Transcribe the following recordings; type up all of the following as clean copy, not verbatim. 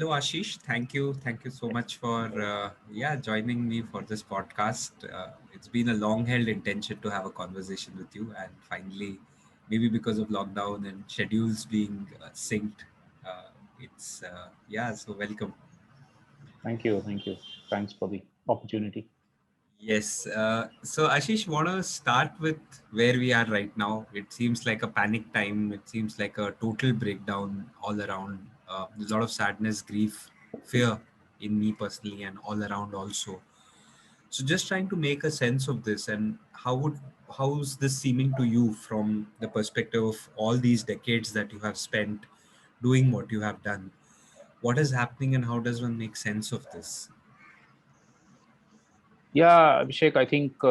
hello Ashish. Thank you so much for joining me for this podcast. It's been a long-held intention to have a conversation with you, and finally, maybe because of lockdown and schedules being synced, it's yeah. So welcome. Thank you. Thank you. Thanks for the opportunity. Yes. So Ashish, want to start with where we are right now. It seems like a panic time. It seems like a total breakdown all around. There's a lot of sadness, grief, fear in me personally, and all around also. So just trying to make a sense of this, and how's this seeming to you from the perspective of all these decades that you have spent doing what you have done? What is happening, and how does one make sense of this? Yeah, Abhishek, I think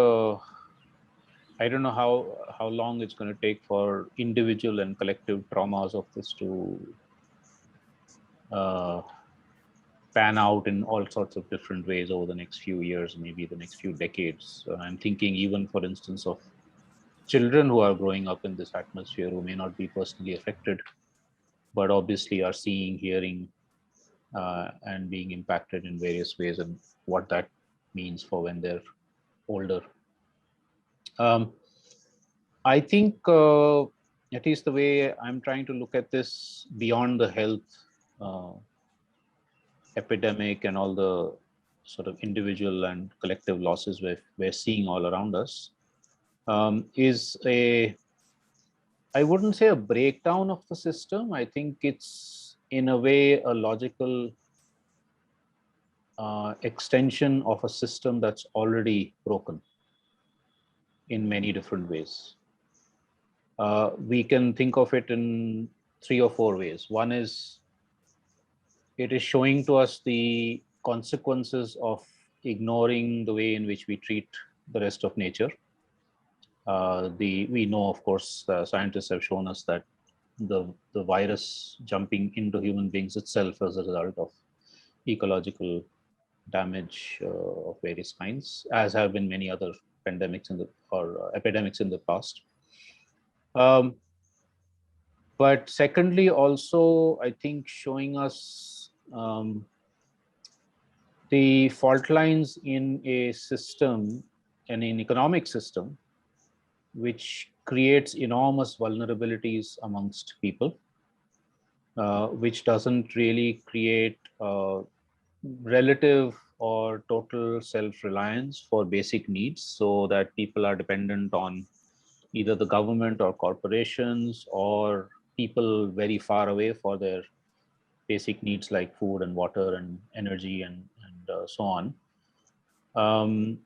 I don't know how long it's going to take for individual and collective traumas of this to uh, pan out in all sorts of different ways over the next few years, maybe the next few decades. I'm thinking even, for instance, of children who are growing up in this atmosphere who may not be personally affected, but obviously are seeing, hearing, and being impacted in various ways, and what that means for when they're older. Um, I think, at least the way I'm trying to look at this beyond the health uh, epidemic and all the sort of individual and collective losses we're seeing all around us, is I wouldn't say a breakdown of the system. I think it's, in a way, a logical extension of a system that's already broken in many different ways. We can think of it in three or four ways. One is, it is showing to us the consequences of ignoring the way in which we treat the rest of nature. We know, of course, scientists have shown us that the virus jumping into human beings itself as a result of ecological damage of various kinds, as have been many other pandemics or epidemics in the past. Um, but secondly, also, I think showing us the fault lines in a system, and an economic system, which creates enormous vulnerabilities amongst people, which doesn't really create relative or total self-reliance for basic needs, so that people are dependent on either the government or corporations or people very far away for their basic needs like food and water and energy and so on. Um,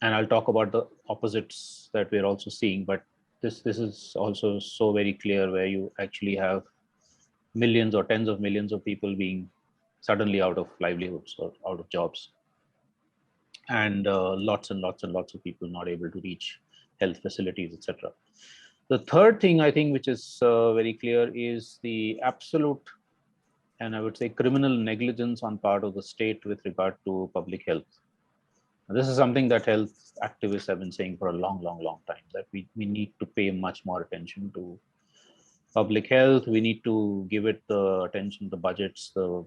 and I'll talk about the opposites that we're also seeing. But this is also so very clear, where you actually have millions or tens of millions of people being suddenly out of livelihoods or out of jobs, and lots and lots and lots of people not able to reach health facilities, etc. The third thing, I think, which is very clear, is the absolute, and I would say, criminal negligence on part of the state with regard to public health. This is something that health activists have been saying for a long, long, long time, that we need to pay much more attention to public health. We need to give it the attention, the budgets, the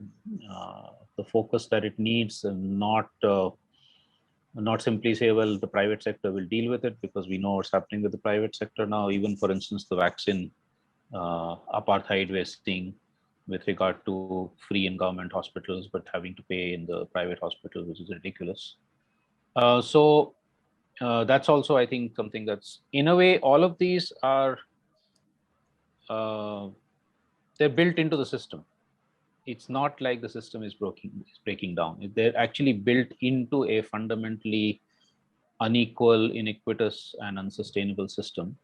focus that it needs, and not simply say, well, the private sector will deal with it, because we know what's happening with the private sector now. Even, for instance, the vaccine apartheid we're seeing with regard to free in government hospitals, but having to pay in the private hospital, which is ridiculous. So that's also, I think, something that's, in a way, all of these are uh, they're built into the system. It's not like the system is breaking down. They're actually built into a fundamentally unequal, iniquitous, and unsustainable system.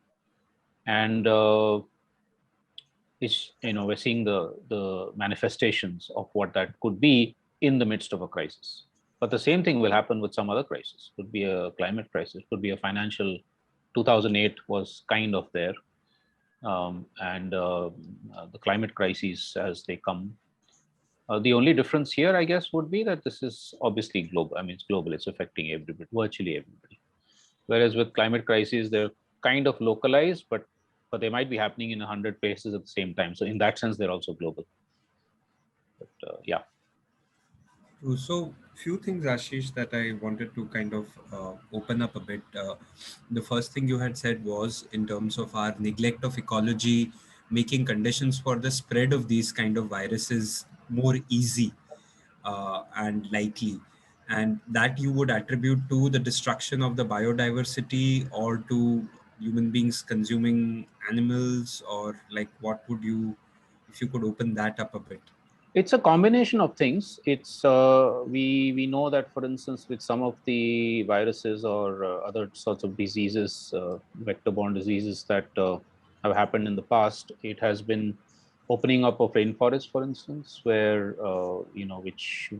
And it's, we're seeing the manifestations of what that could be in the midst of a crisis. But the same thing will happen with some other crisis. Could be a climate crisis, could be a financial. 2008 was kind of there, and the climate crises as they come. The only difference here, I guess, would be that this is obviously global. I mean, it's global. It's affecting everybody, virtually everybody. Whereas with climate crises, they're kind of localized, but they might be happening in 100 places at the same time. So in that sense, they're also global. But yeah. True. So, few things, Ashish, that I wanted to kind of open up a bit. The first thing you had said was in terms of our neglect of ecology, making conditions for the spread of these kind of viruses more easy and likely, and that you would attribute to the destruction of the biodiversity or to human beings consuming animals, or like what would you, if you could open that up a bit? It's a combination of things. It's we know that, for instance, with some of the viruses or other sorts of diseases, vector-borne diseases that have happened in the past, it has been opening up of rainforests, for instance, where which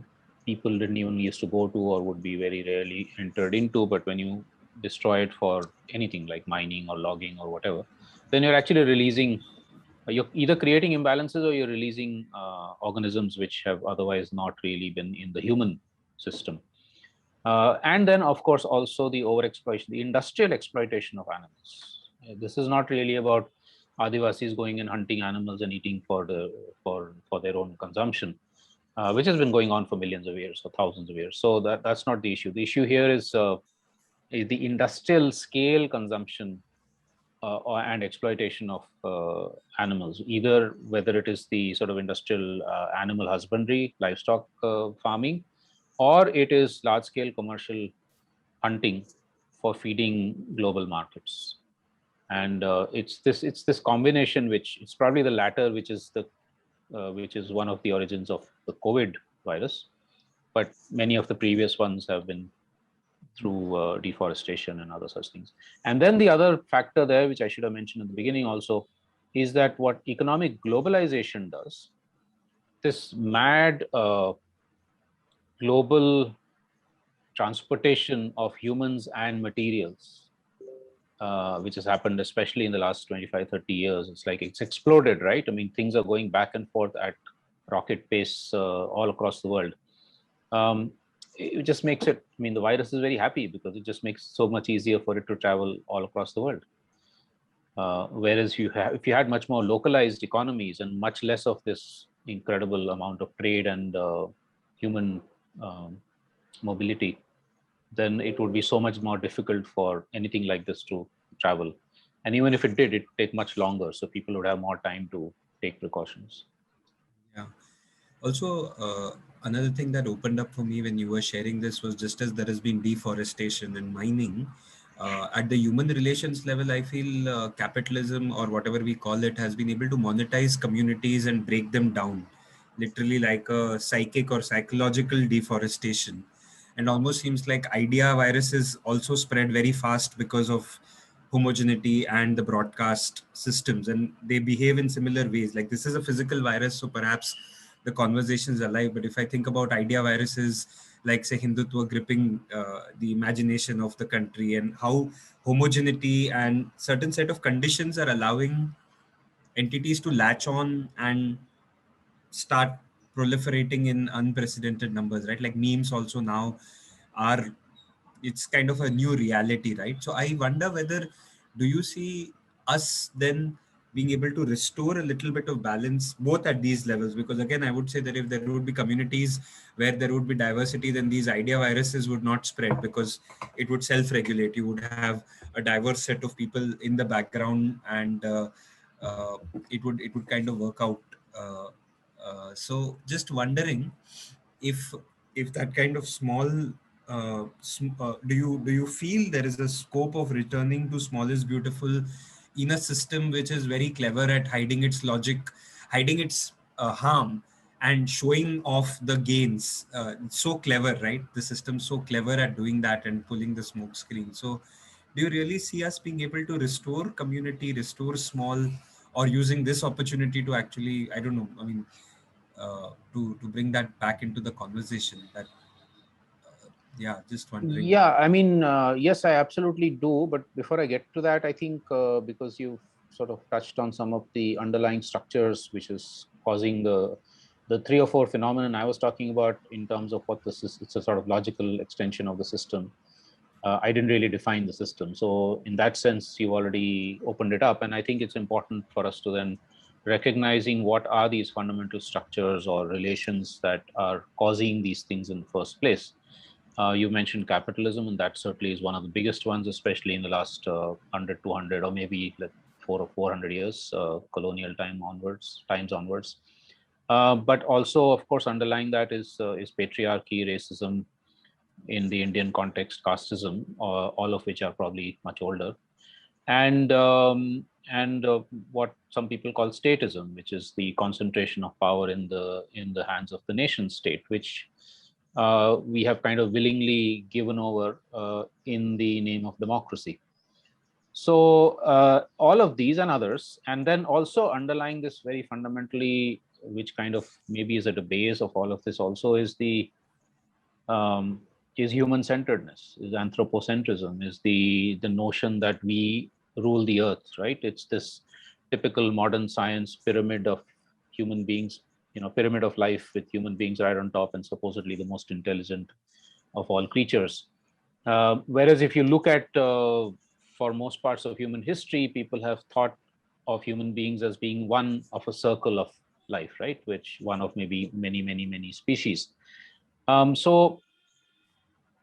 people didn't even used to go to or would be very rarely entered into. But when you destroy it for anything like mining or logging or whatever, then you're actually releasing, you're either creating imbalances or you're releasing organisms which have otherwise not really been in the human system. And then, of course, also the overexploitation, the industrial exploitation of animals. This is not really about Adivasis going and hunting animals and eating for their own consumption, which has been going on for millions of years or thousands of years. So that's not the issue. The issue here is the industrial scale consumption and exploitation of animals, either whether it is the sort of industrial animal husbandry, livestock farming, or it is large scale commercial hunting for feeding global markets. And it's this combination, which it's probably the latter, which is one of the origins of the COVID virus, but many of the previous ones have been through deforestation and other such things. And then the other factor there, which I should have mentioned in the beginning also, is that what economic globalization does, this mad global transportation of humans and materials, which has happened especially in the last 25, 30 years. It's like it's exploded, right? I mean, things are going back and forth at rocket pace all across the world. Um, it just makes it, I mean, the virus is very happy because it just makes it so much easier for it to travel all across the world. Whereas if you had much more localized economies and much less of this incredible amount of trade and human um, mobility, then it would be so much more difficult for anything like this to travel. And even if it did, it'd take much longer. So people would have more time to take precautions. Yeah. Also, another thing that opened up for me when you were sharing this was, just as there has been deforestation and mining, at the human relations level, I feel capitalism, or whatever we call it, has been able to monetize communities and break them down, literally like a psychic or psychological deforestation. And almost seems like idea viruses also spread very fast because of homogeneity and the broadcast systems, and they behave in similar ways. Like, this is a physical virus, so perhaps the conversation is alive. But if I think about idea viruses, like say Hindutva gripping the imagination of the country, and how homogeneity and certain set of conditions are allowing entities to latch on and start proliferating in unprecedented numbers, right? Like memes also now are, it's kind of a new reality, right? So I wonder whether, do you see us then being able to restore a little bit of balance both at these levels? Because again, I would say that if there would be communities where there would be diversity, then these idea viruses would not spread, because it would self-regulate. You would have a diverse set of people in the background, and uh, it would kind of work out. uh, so just wondering if that kind of small, do you feel there is a scope of returning to small is beautiful in a system which is very clever at hiding its logic, hiding its harm, and showing off the gains? So clever, right? The system's so clever at doing that and pulling the smoke screen. So do you really see us being able to restore community, restore small, or using this opportunity to actually, I don't know, I mean, to bring that back into the conversation? That, yeah, just wondering. Yeah, I mean, yes, I absolutely do. But before I get to that, I think because you've sort of touched on some of the underlying structures which is causing the three or four phenomenon I was talking about in terms of what this is, it's a sort of logical extension of the system. I didn't really define the system. So in that sense, you already opened it up. And I think it's important for us to then recognizing what are these fundamental structures or relations that are causing these things in the first place. You mentioned capitalism, and that certainly is one of the biggest ones, especially in the last 100, 200, or maybe like 400 years, colonial times onwards. But also, of course, underlying that is patriarchy, racism, in the Indian context, casteism, all of which are probably much older, and what some people call statism, which is the concentration of power in the hands of the nation state, which we have kind of willingly given over in the name of democracy. So all of these and others, and then also underlying this very fundamentally, which kind of maybe is at the base of all of this, also um, is human-centeredness, is anthropocentrism, is the notion that we rule the earth, right? It's this typical modern science pyramid of human beings, pyramid of life with human beings right on top and supposedly the most intelligent of all creatures. Whereas if you look at, for most parts of human history, people have thought of human beings as being one of a circle of life, right? Which one of maybe many, many, many species. So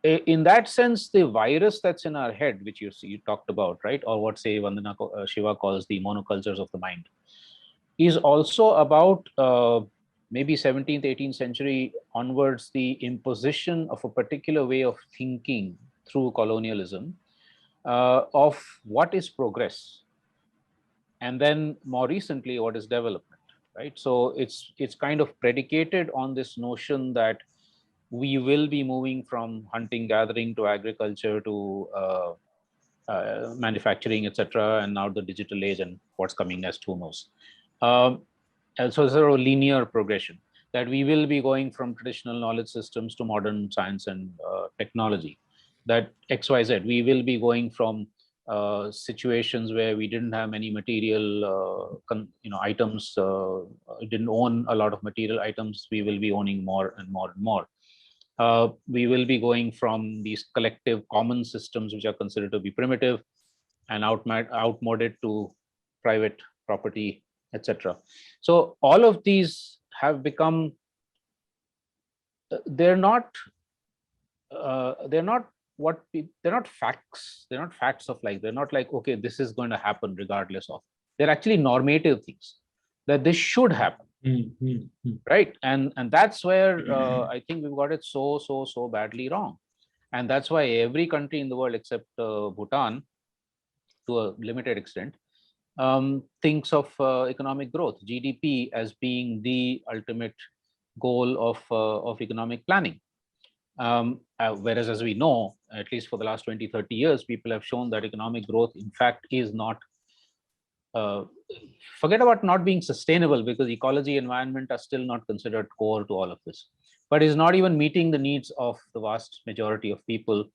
in that sense, the virus that's in our head, which you talked about, right, or what say Vandana Shiva calls the monocultures of the mind, is also about maybe 17th, 18th century onwards, the imposition of a particular way of thinking through colonialism of what is progress, and then more recently, what is development, right? So it's kind of predicated on this notion that we will be moving from hunting gathering to agriculture to manufacturing, etc., and now the digital age and what's coming next, who knows. And so sort of linear progression, that we will be going from traditional knowledge systems to modern science and technology, that XYZ, we will be going from situations where we didn't have many material items, didn't own a lot of material items, we will be owning more and more and more. We will be going from these collective common systems, which are considered to be primitive and outmoded, to private property, etc. So all of these have become, they're not they're not facts. They're not facts of life. They're not like, okay, this is going to happen regardless of. They're actually normative things, that this should happen. Right, and that's where I think we've got it so badly wrong, and that's why every country in the world except Bhutan, to a limited extent, thinks of economic growth, GDP, as being the ultimate goal of economic planning. Whereas, as we know, at least for the last 20, 30 years, people have shown that economic growth, in fact, is not, forget about not being sustainable, because ecology, environment are still not considered core to all of this, but is not even meeting the needs of the vast majority of people,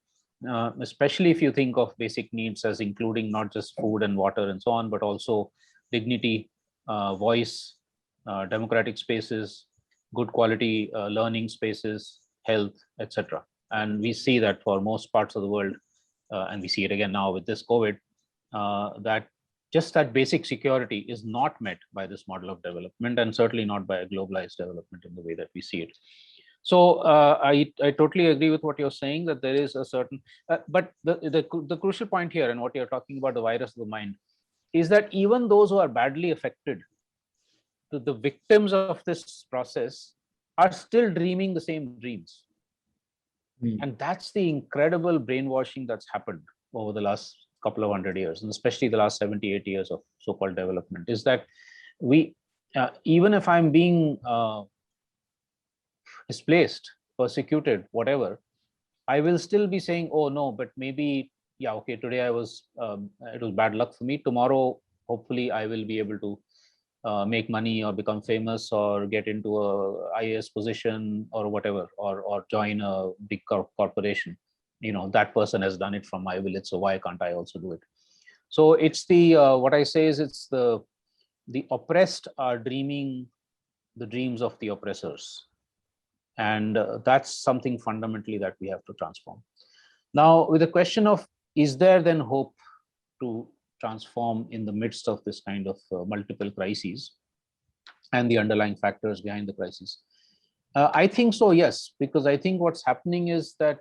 especially if you think of basic needs as including not just food and water and so on, but also dignity, voice, democratic spaces, good quality learning spaces, health, etc. And we see that for most parts of the world, and we see it again now with this COVID, that just that basic security is not met by this model of development, and certainly not by a globalized development in the way that we see it. So I totally agree with what you're saying, that there is a certain, but the crucial point here, and what you're talking about, the virus of the mind, is that even those who are badly affected, the victims of this process, are still dreaming the same dreams. And that's the incredible brainwashing that's happened over the last couple of 100 years, and especially the last 70, 80 years of so-called development, is that we, even if I'm being displaced, persecuted, whatever, I will still be saying, oh no, but maybe, yeah, okay, today it was bad luck for me. Tomorrow, hopefully I will be able to make money or become famous or get into a IAS position or whatever, or join a big corporation. That person has done it from my village, so why can't I also do it? So it's the what I say is, it's the oppressed are dreaming the dreams of the oppressors, and that's something fundamentally that we have to transform. Now, with the question of, is there then hope to transform in the midst of this kind of multiple crises? and the underlying factors behind the crisis. I think so, yes, because I think what's happening is that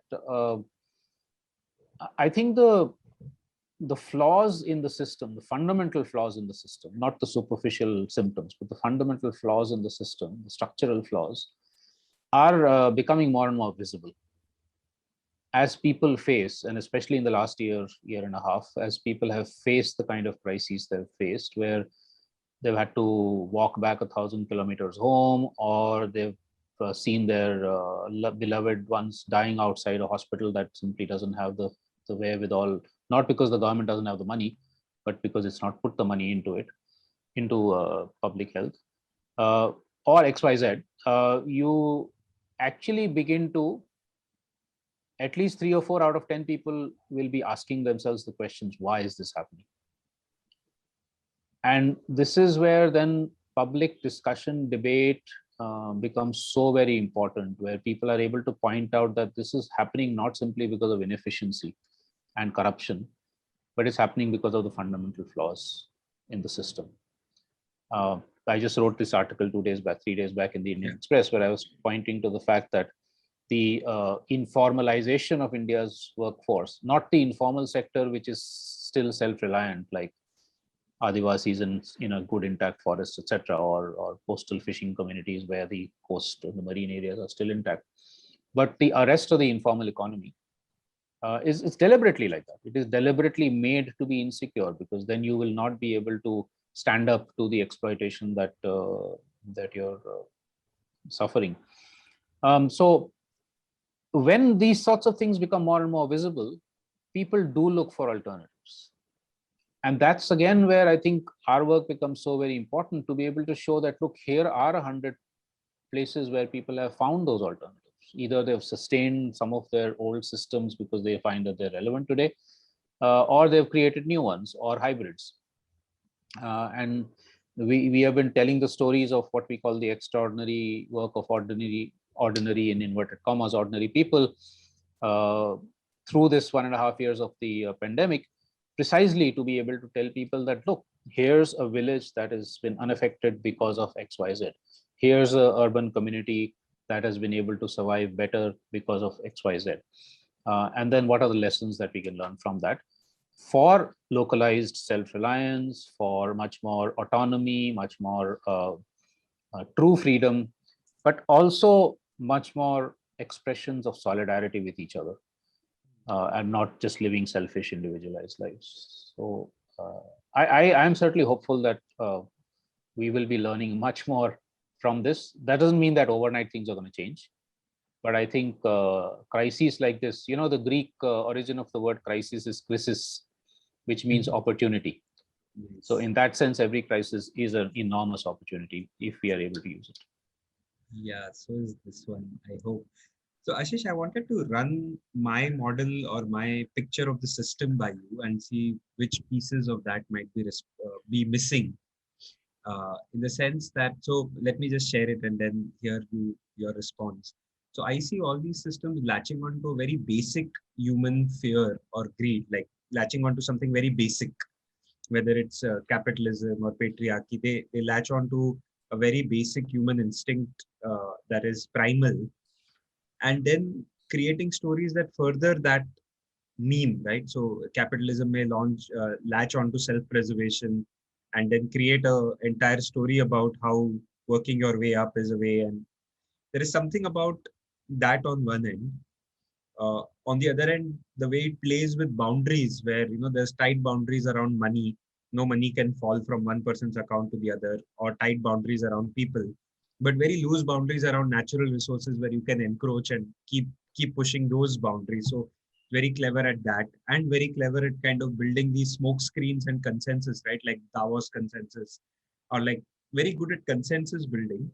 I think the flaws in the system, the fundamental flaws in the system, not the superficial symptoms, but the fundamental flaws in the system, the structural flaws, are becoming more and more visible as people face, and especially in the last year and a half, as people have faced the kind of crises they've faced, where they've had to walk back 1,000 kilometers home, or they've seen their beloved ones dying outside a hospital that simply doesn't have the wherewithal, not because the government doesn't have the money, but because it's not put the money into it, into public health, uh, or XYZ, you actually begin to, at least 3 or 4 out of 10 people will be asking themselves the questions, why is this happening? And this is where then public discussion, debate becomes so very important, where people are able to point out that this is happening not simply because of inefficiency and corruption, but it's happening because of the fundamental flaws in the system. I just wrote this article 2 days back, 3 days back in the Indian Express, where I was pointing to the fact that the informalization of India's workforce, not the informal sector, which is still self-reliant, like Adivasis in a good intact forests, etc., or coastal fishing communities where the coast and the marine areas are still intact. But the rest of the informal economy is deliberately like that. It is deliberately made to be insecure, because then you will not be able to stand up to the exploitation that that you're suffering. So when these sorts of things become more and more visible, people do look for alternatives. And that's again where I think our work becomes so very important, to be able to show that, look, here are 100 places where people have found those alternatives. Either they've sustained some of their old systems because they find that they're relevant today, or they've created new ones or hybrids. And we have been telling the stories of what we call the extraordinary work of ordinary in inverted commas, ordinary people, through this 1.5 years of the pandemic, precisely to be able to tell people that, look, here's a village that has been unaffected because of XYZ. Here's a urban community that has been able to survive better because of XYZ. And then what are the lessons that we can learn from that, for localized self-reliance, for much more autonomy, much more true freedom, but also much more expressions of solidarity with each other, and not just living selfish, individualized lives. So I am certainly hopeful that we will be learning much more from this. That doesn't mean that overnight things are going to change, but I think crises like this, the Greek origin of the word crisis is krisis, which means opportunity. Yes. So in that sense, every crisis is an enormous opportunity if we are able to use it. Yeah, so is this one, I hope. So Ashish, I wanted to run my model or my picture of the system by you and see which pieces of that might be missing. In the sense that, so let me just share it and then hear your response. So I see all these systems latching onto a very basic human fear or greed, like latching onto something very basic, whether it's capitalism or patriarchy. They latch onto a very basic human instinct that is primal, and then creating stories that further that meme, right? So capitalism may latch onto self-preservation and then create a entire story about how working your way up is a way. And there is something about that on one end. On the other end, the way it plays with boundaries, where there's tight boundaries around money. No money can fall from one person's account to the other, or tight boundaries around people, but very loose boundaries around natural resources where you can encroach and keep pushing those boundaries. So very clever at that, and very clever at kind of building these smoke screens and consensus, right? Like Davos consensus, or like very good at consensus building,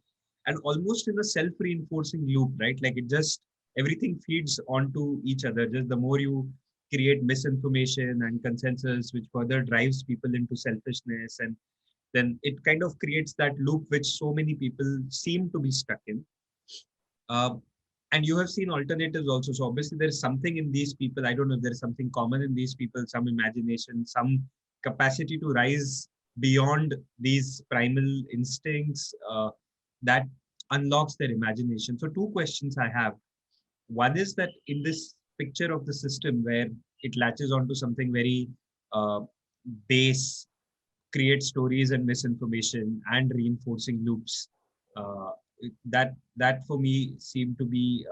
and almost in a self-reinforcing loop, right? Like it just everything feeds onto each other. Just the more you create misinformation and consensus, which further drives people into selfishness, and then it kind of creates that loop which so many people seem to be stuck in. Uh, and you have seen alternatives also. So obviously there is something in these people. I don't know if there is something common in these people, some imagination, some capacity to rise beyond these primal instincts, that unlocks their imagination. So two questions I have. One is that in this picture of the system where it latches onto something very uh, base, creates stories and misinformation and reinforcing loops, uh, that for me seemed to be,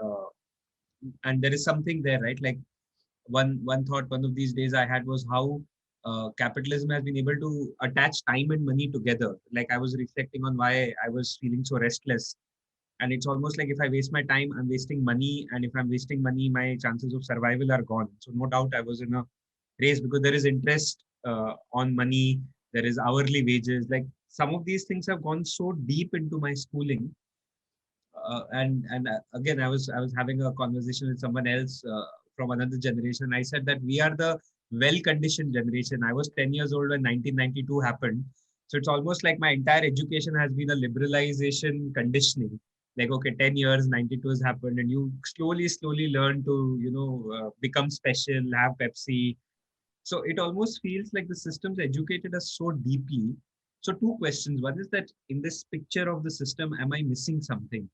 and there is something there, right? Like one thought one of these days I had was how capitalism has been able to attach time and money together. Like I was reflecting on why I was feeling so restless, and it's almost like if I waste my time, I'm wasting money, and if I'm wasting money, my chances of survival are gone. So no doubt I was in a race because there is interest on money, there is hourly wages. Like some of these things have gone so deep into my schooling, and again I was having a conversation with someone else from another generation. I said that we are the well conditioned generation. I was 10 years old when 1992 happened, so it's almost like my entire education has been a liberalization conditioning. Like, okay, 10 years, 92 has happened, and you slowly learn to become special, have Pepsi. So it almost feels like the system's educated us so deeply. So two questions. One is that in this picture of the system, am I missing something?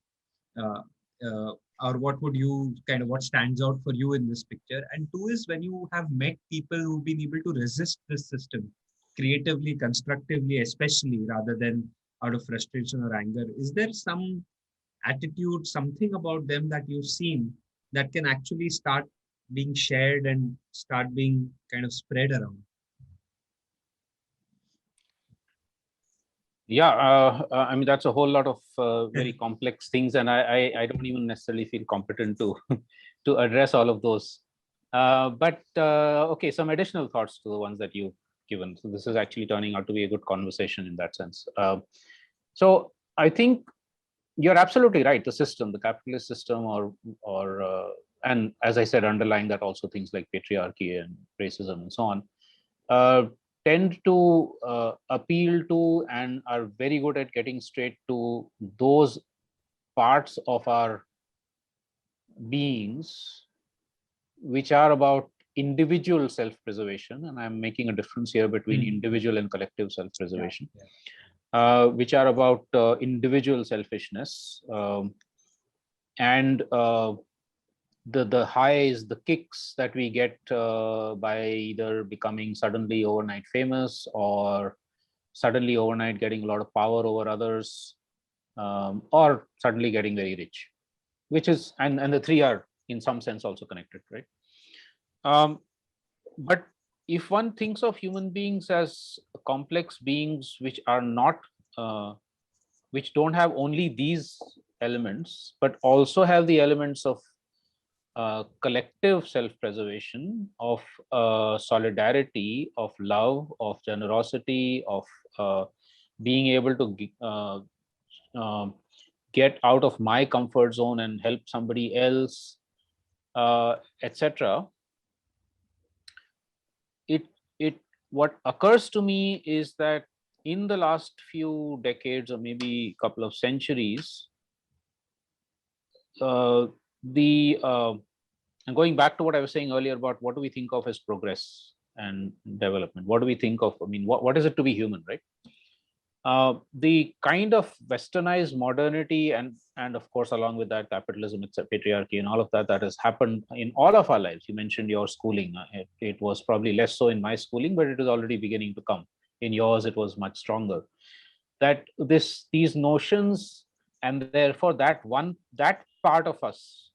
uh, uh, or what would you kind of, what stands out for you in this picture? And two is, when you have met people who've been able to resist this system creatively, constructively, especially rather than out of frustration or anger, is there some attitude, something about them that you've seen that can actually start being shared and start being kind of spread around? Yeah, I mean that's a whole lot of very complex things, and I don't even necessarily feel competent to to address all of those. But okay, some additional thoughts to the ones that you've given. So this is actually turning out to be a good conversation in that sense. So I think you're absolutely right. The system, the capitalist system, or and as I said, underlying that also things like patriarchy and racism and so on, uh, tend to appeal to and are very good at getting straight to those parts of our beings which are about individual self-preservation, and I'm making a difference here between individual and collective self-preservation, Yeah. which are about individual selfishness, and the highs, the kicks that we get by either becoming suddenly overnight famous or suddenly overnight getting a lot of power over others, or suddenly getting very rich, which is, and the three are in some sense also connected, right? But if one thinks of human beings as complex beings which are not uh, which don't have only these elements but also have the elements of collective self-preservation, of solidarity, of love, of generosity, of being able to um get out of my comfort zone and help somebody else, etc. It it what occurs to me is that in the last few decades or maybe couple of centuries, uh, the and going back to what I was saying earlier about what do we think of as progress and development, what do we think of, I mean, what is it to be human, right? The kind of westernized modernity and of course along with that capitalism, it's a patriarchy and all of that that has happened in all of our lives. You mentioned your schooling. It was probably less so in my schooling, but it is already beginning to come. In yours it was much stronger. That these notions, and therefore that part of us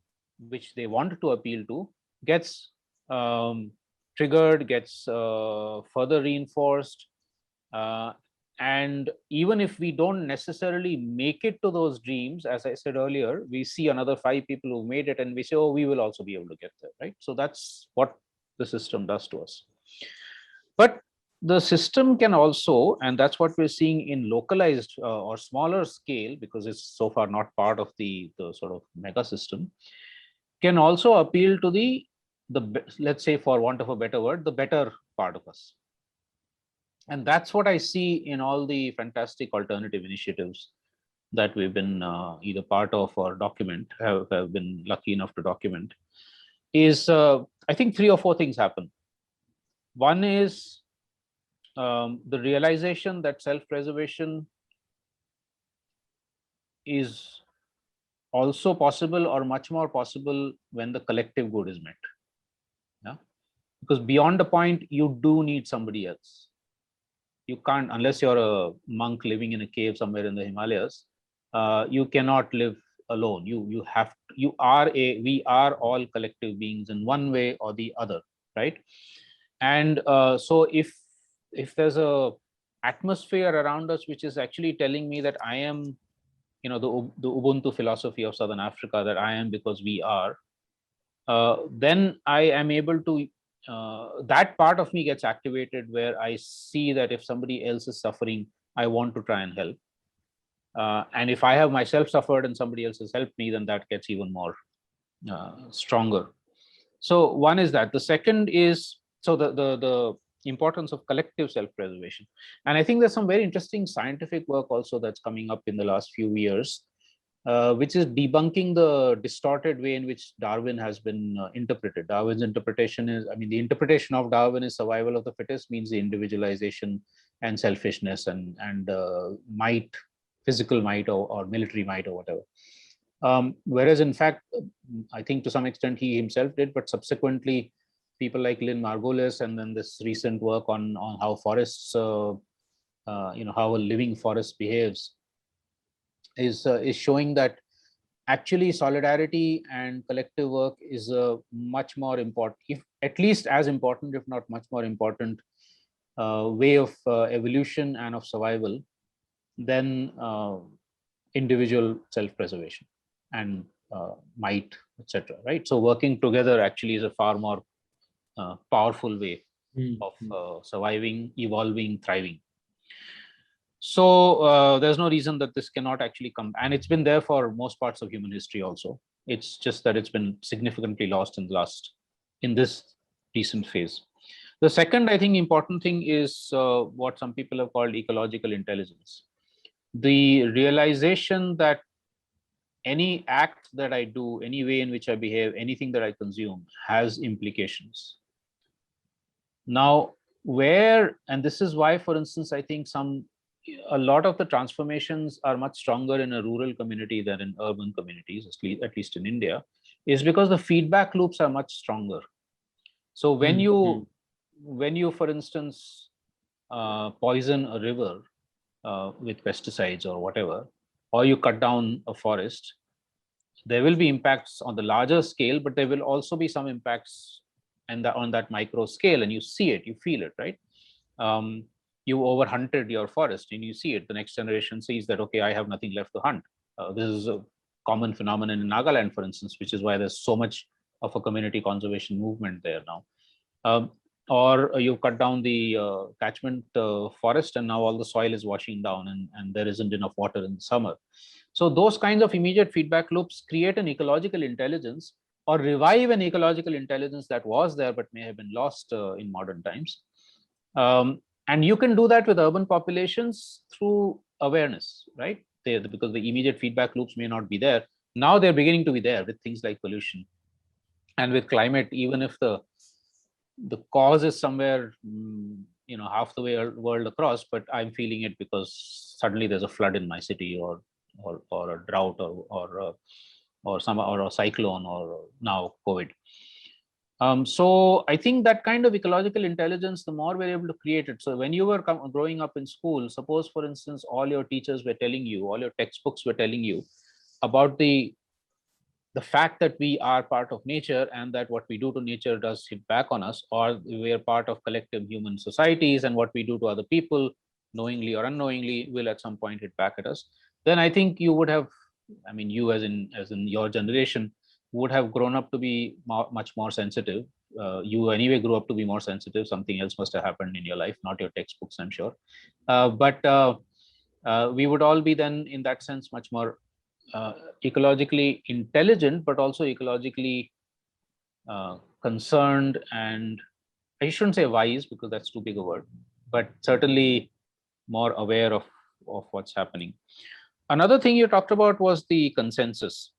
which they want to appeal to gets um, triggered, gets further reinforced, uh, and even if we don't necessarily make it to those dreams, as I said earlier, we see another 5 people who made it and we say, oh, we will also be able to get there, right? So that's what the system does to us. But the system can also, and that's what we're seeing in localized or smaller scale, because it's so far not part of the sort of mega system, can also appeal to the let's say, for want of a better word, the better part of us. And that's what I see in all the fantastic alternative initiatives that we've been either part of or have been lucky enough to document. Is I think 3 or 4 things happen. One is the realization that self-preservation is also possible, or much more possible, when the collective good is met. Yeah, because beyond the point, you do need somebody else. You can't, unless you're a monk living in a cave somewhere in the Himalayas, you cannot live alone. You have, we are all collective beings in one way or the other, right? And so if there's a atmosphere around us which is actually telling me that I am, the Ubuntu philosophy of Southern Africa, that I am because we are, then I am able to, that part of me gets activated, where I see that if somebody else is suffering, I want to try and help. And if I have myself suffered and somebody else has helped me, then that gets even more stronger. So one is that. The second is, so the importance of collective self-preservation. And I think there's some very interesting scientific work also that's coming up in the last few years, which is debunking the distorted way in which Darwin has been interpreted. Darwin's interpretation is, the interpretation of Darwin is survival of the fittest, means the individualization and selfishness and might, physical might, or military might, or whatever. Whereas in fact, I think to some extent he himself did, but subsequently people like Lynn Margulis, and then this recent work on how forests, how a living forest behaves, is showing that actually solidarity and collective work is a much more important, if at least as important, if not much more important, way of evolution and of survival than individual self-preservation and might, etc. Right? So working together actually is a far more powerful way of surviving, evolving, thriving. So there's no reason that this cannot actually come, and it's been there for most parts of human history also. It's just that it's been significantly lost in this recent phase. The second, I think, important thing is what some people have called ecological intelligence. The realization that any act that I do, any way in which I behave, anything that I consume has implications. Now, and this is why, for instance, I think a lot of the transformations are much stronger in a rural community than in urban communities, at least in India, is because the feedback loops are much stronger. So when you, for instance, poison a river with pesticides or whatever, or you cut down a forest, there will be impacts on the larger scale, but there will also be some impacts on that micro scale, and you see it, you feel it, right? You overhunted your forest and you see it. The next generation sees that, okay, I have nothing left to hunt. This is a common phenomenon in Nagaland, for instance, which is why there's so much of a community conservation movement there now. Or you cut down the catchment forest, and now all the soil is washing down, and there isn't enough water in the summer. So those kinds of immediate feedback loops create an ecological intelligence, or revive an ecological intelligence that was there but may have been lost in modern times. And you can do that with urban populations through awareness, right? Because the immediate feedback loops may not be there. Now they're beginning to be there with things like pollution and with climate, even if the cause is somewhere, half the world across, but I'm feeling it because suddenly there's a flood in my city, or a drought, or a cyclone, or now COVID. So I think that kind of ecological intelligence, the more we're able to create it. So when you were growing up in school, suppose, for instance, all your teachers were telling you, all your textbooks were telling you about the fact that we are part of nature, and that what we do to nature does hit back on us, or we are part of collective human societies, and what we do to other people, knowingly or unknowingly, will at some point hit back at us. Then I think you would have, you as in your generation, would have grown up to be much more sensitive. You anyway grew up to be more sensitive. Something else must have happened in your life, not your textbooks, I'm sure. But we would all be then, in that sense, much more ecologically intelligent, but also ecologically concerned, and I shouldn't say wise, because that's too big a word, but certainly more aware of what's happening. Another thing you talked about was the consensus.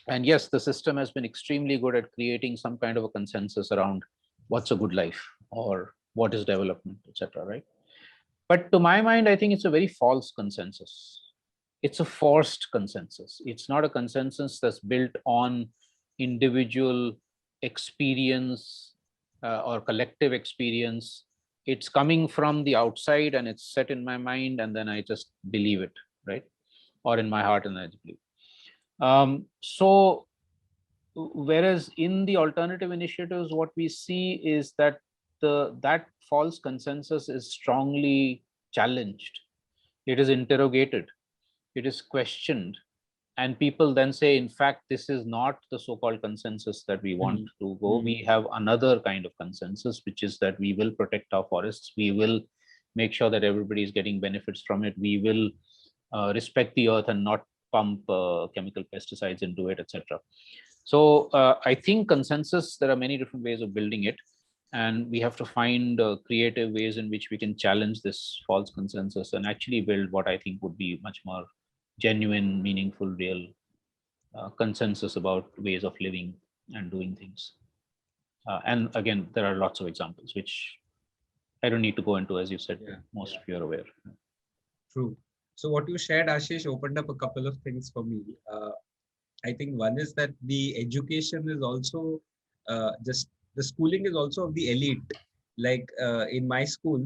And yes, the system has been extremely good at creating some kind of a consensus around what's a good life, or what is development, etc. Right? But to my mind, I think it's a very false consensus. It's a forced consensus. It's not a consensus that's built on individual experience or collective experience. It's coming from the outside and it's set in my mind, and then I just believe it, right? Or in my heart, and I just believe. So, whereas in the alternative initiatives, what we see is that that false consensus is strongly challenged. It is interrogated, it is questioned, and people then say, in fact, this is not the so-called consensus that we want to go. We have another kind of consensus, which is that we will protect our forests, we will make sure that everybody is getting benefits from it, we will respect the earth and not pump chemical pesticides into it, etc. So I think consensus, there are many different ways of building it, and we have to find creative ways in which we can challenge this false consensus and actually build what I think would be much more genuine, meaningful, real consensus about ways of living and doing things. And again, there are lots of examples, which I don't need to go into, as you said, most of you are aware. True. So what you shared, Ashish, opened up a couple of things for me. I think one is that the education is also just the schooling is also of the elite. Like in my school,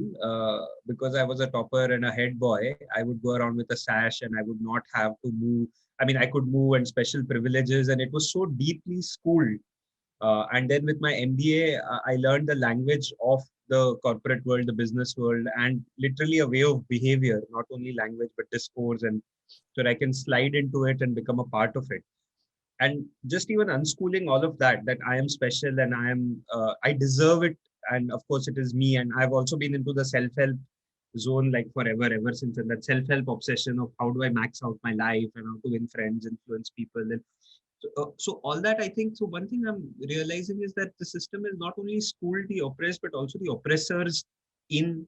because I was a topper and a head boy, I would go around with a sash and I would not have to move. I mean, I could move and special privileges, and it was so deeply schooled. And then with my MBA, I learned the language of the corporate world, the business world, and literally a way of behavior, not only language, but discourse. And so I can slide into it and become a part of it. And just even unschooling all of that, that I am special and I deserve it. And of course, it is me. And I've also been into the self-help zone like forever, ever since. And that self-help obsession of how do I max out my life and how to win friends, influence people. And so all that, I think, so one thing I'm realizing is that the system is not only schooled the oppressed, but also the oppressors in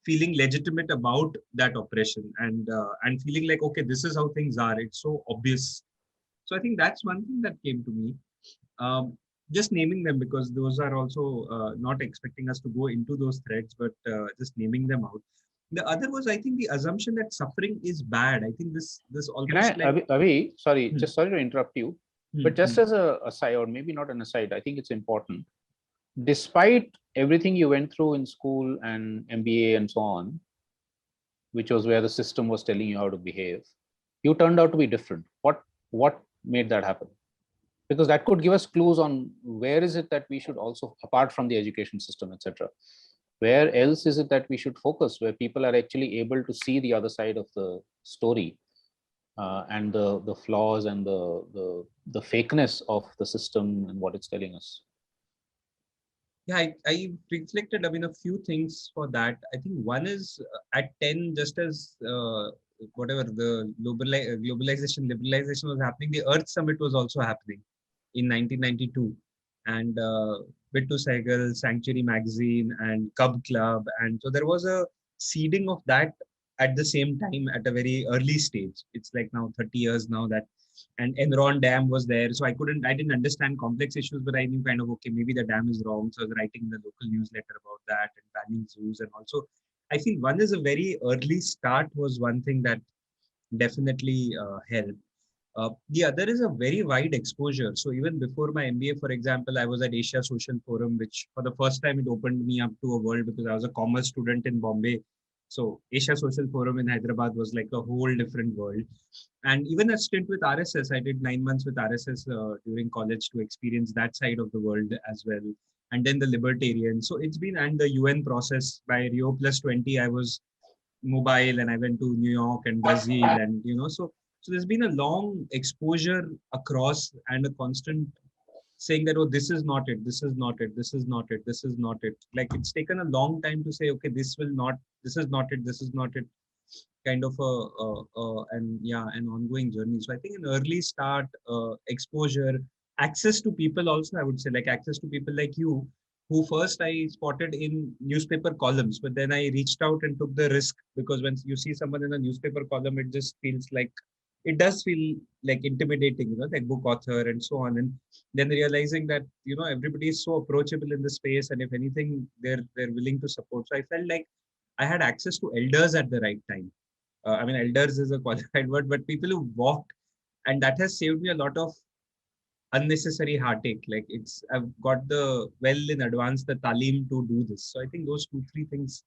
feeling legitimate about that oppression and feeling like, okay, this is how things are. It's so obvious. So I think that's one thing that came to me. Um, just naming them, because those are also not expecting us to go into those threads, but just naming them out. The other was, I think, the assumption that suffering is bad. I think this Can I, almost like Avi, sorry, hmm, just sorry to interrupt you, but just as a aside, or maybe not an aside, I think it's important. Despite everything you went through in school and MBA and so on, which was where the system was telling you how to behave, you turned out to be different. What made that happen? Because that could give us clues on where is it that we should also, apart from the education system, etc., where else is it that we should focus, where people are actually able to see the other side of the story, and the flaws and the fakeness of the system and what it's telling us. yeah, I reflected, I mean, a few things for that. I think one is at 10, just as whatever the globalization, liberalization was happening, the Earth Summit was also happening in 1992. And Bittu Sehgal, Sanctuary Magazine, and Cub Club. And so there was a seeding of that at the same time at a very early stage. It's like now 30 years now that, and Enron dam was there. So I didn't understand complex issues, but I knew kind of, okay, maybe the dam is wrong. So I was writing the local newsletter about that and banning zoos. And also, I feel one is a very early start was one thing that definitely helped. The other is a very wide exposure. So even before my MBA, for example, I was at Asia Social Forum, which for the first time it opened me up to a world because I was a commerce student in Bombay. So Asia Social Forum in Hyderabad was like a whole different world. And even a stint with RSS, I did 9 months with RSS during college to experience that side of the world as well. And then the libertarian. So it's been, and the UN process by Rio plus 20, I was mobile and I went to New York and Brazil and, so there's been a long exposure across and a constant saying that, oh, this is not it, this is not it, this is not it, this is not it. Like it's taken a long time to say, okay, this will not, this is not it, this is not it, kind of an ongoing journey. So I think an early start, exposure, access to people also, I would say, like access to people like you, who first I spotted in newspaper columns, but then I reached out and took the risk, because when you see someone in a newspaper column, it just feels like it does feel like intimidating, like book author and so on. And then realizing that, everybody is so approachable in the space, and if anything, they're willing to support. So I felt like I had access to elders at the right time. I mean, elders is a qualified word, but people who walked, and that has saved me a lot of unnecessary heartache. Like I've got the well in advance the talim to do this. So I think those two, three things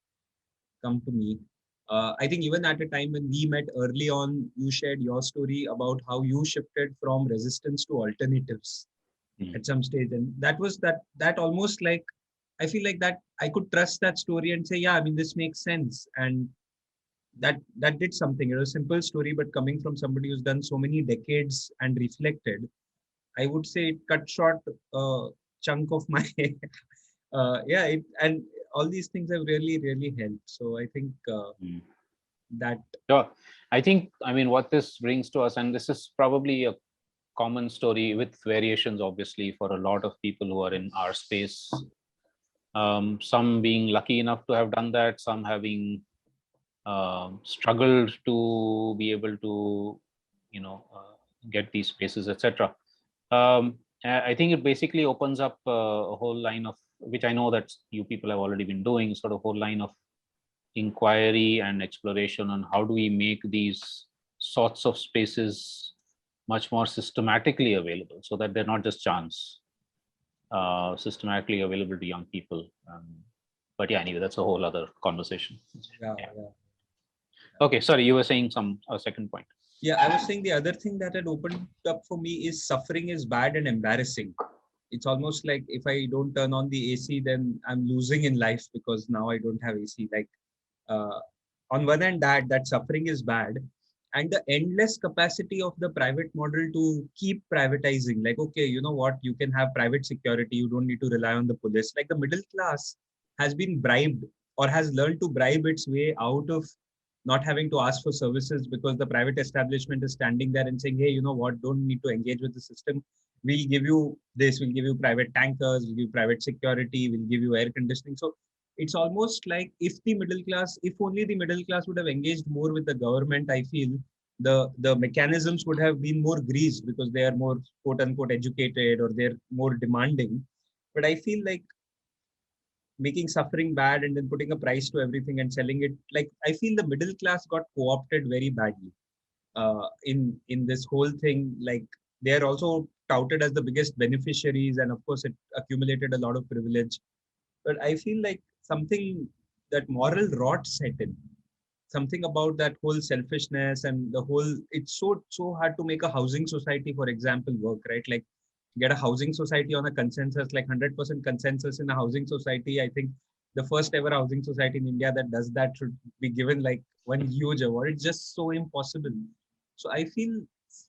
come to me. I think even at a time when we met early on, you shared your story about how you shifted from resistance to alternatives at some stage, and that almost like I feel like that I could trust that story and say, yeah, I mean, this makes sense, and that did something. It was a simple story, but coming from somebody who's done so many decades and reflected, I would say it cut short a chunk of my yeah, and all these things have really, really helped. So I think that. Sure. I mean, what this brings to us, and this is probably a common story with variations, obviously, for a lot of people who are in our space. Some being lucky enough to have done that, some having struggled to be able to, get these spaces, etc. I think it basically opens up a whole line of, which I know that you people have already been doing, sort of whole line of inquiry and exploration on how do we make these sorts of spaces much more systematically available, so that they're not just chance, systematically available to young people. But yeah, anyway, that's a whole other conversation. Yeah, Yeah. yeah. Okay, sorry, you were saying a second point. Yeah, I was saying the other thing that had opened up for me is suffering is bad and embarrassing. It's almost like if I don't turn on the AC, then I'm losing in life because now I don't have AC. Like uh, on one hand, that suffering is bad, and the endless capacity of the private model to keep privatizing. Like, okay, you know what? You can have private security. You don't need to rely on the police. Like the middle class has been bribed or has learned to bribe its way out of not having to ask for services because the private establishment is standing there and saying, hey, you know what, don't need to engage with the system. We'll give you this, we'll give you private tankers, we'll give you private security, we'll give you air conditioning. So it's almost like if only the middle class would have engaged more with the government, I feel the mechanisms would have been more greased because they are more quote unquote educated or they're more demanding. But I feel like making suffering bad and then putting a price to everything and selling it, like I feel the middle class got co-opted very badly in this whole thing. Like they are also touted as the biggest beneficiaries, and of course it accumulated a lot of privilege. But I feel like something, that moral rot set in, something about that whole selfishness and the whole, it's so hard to make a housing society, for example, work, right? Like get a housing society on a consensus, like 100% consensus in a housing society. I think the first ever housing society in India that does that should be given like one huge award. It's just so impossible. So I feel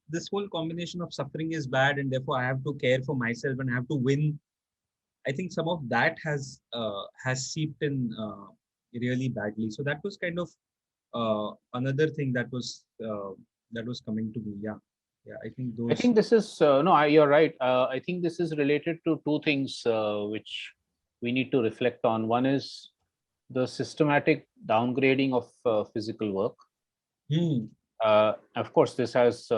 this whole combination of suffering is bad, and therefore I have to care for myself and I have to win. I think some of that has seeped in really badly. So that was kind of another thing that was coming to me. Yeah, yeah. I think I those. think this is no, you're right. I think this is related to two things which we need to reflect on. One is the systematic downgrading of physical work. Hmm. Of course, this has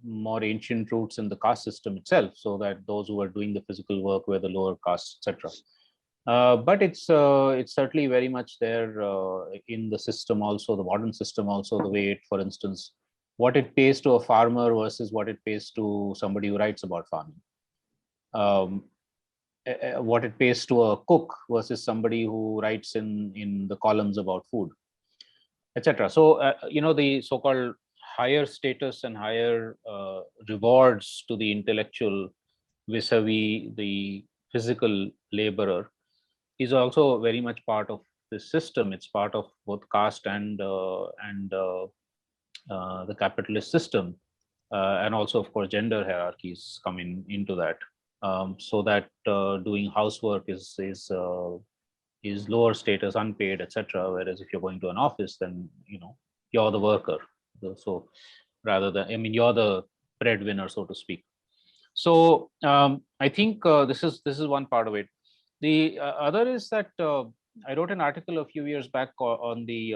more ancient roots in the caste system itself, so that those who are doing the physical work were the lower castes, etc. But it's certainly very much there in the system also, the modern system also, the way it, for instance, what it pays to a farmer versus what it pays to somebody who writes about farming. Um, what it pays to a cook versus somebody who writes in the columns about food, etc. So the so-called higher status and higher rewards to the intellectual vis-a-vis the physical laborer is also very much part of this system. It's part of both caste and the capitalist system, and also, of course, gender hierarchies come into that. So that doing housework is lower status, unpaid, etc. Whereas if you're going to an office, then you're the worker. So rather than, I mean, you're the breadwinner, so to speak. So I think this is one part of it. The other is that I wrote an article a few years back on the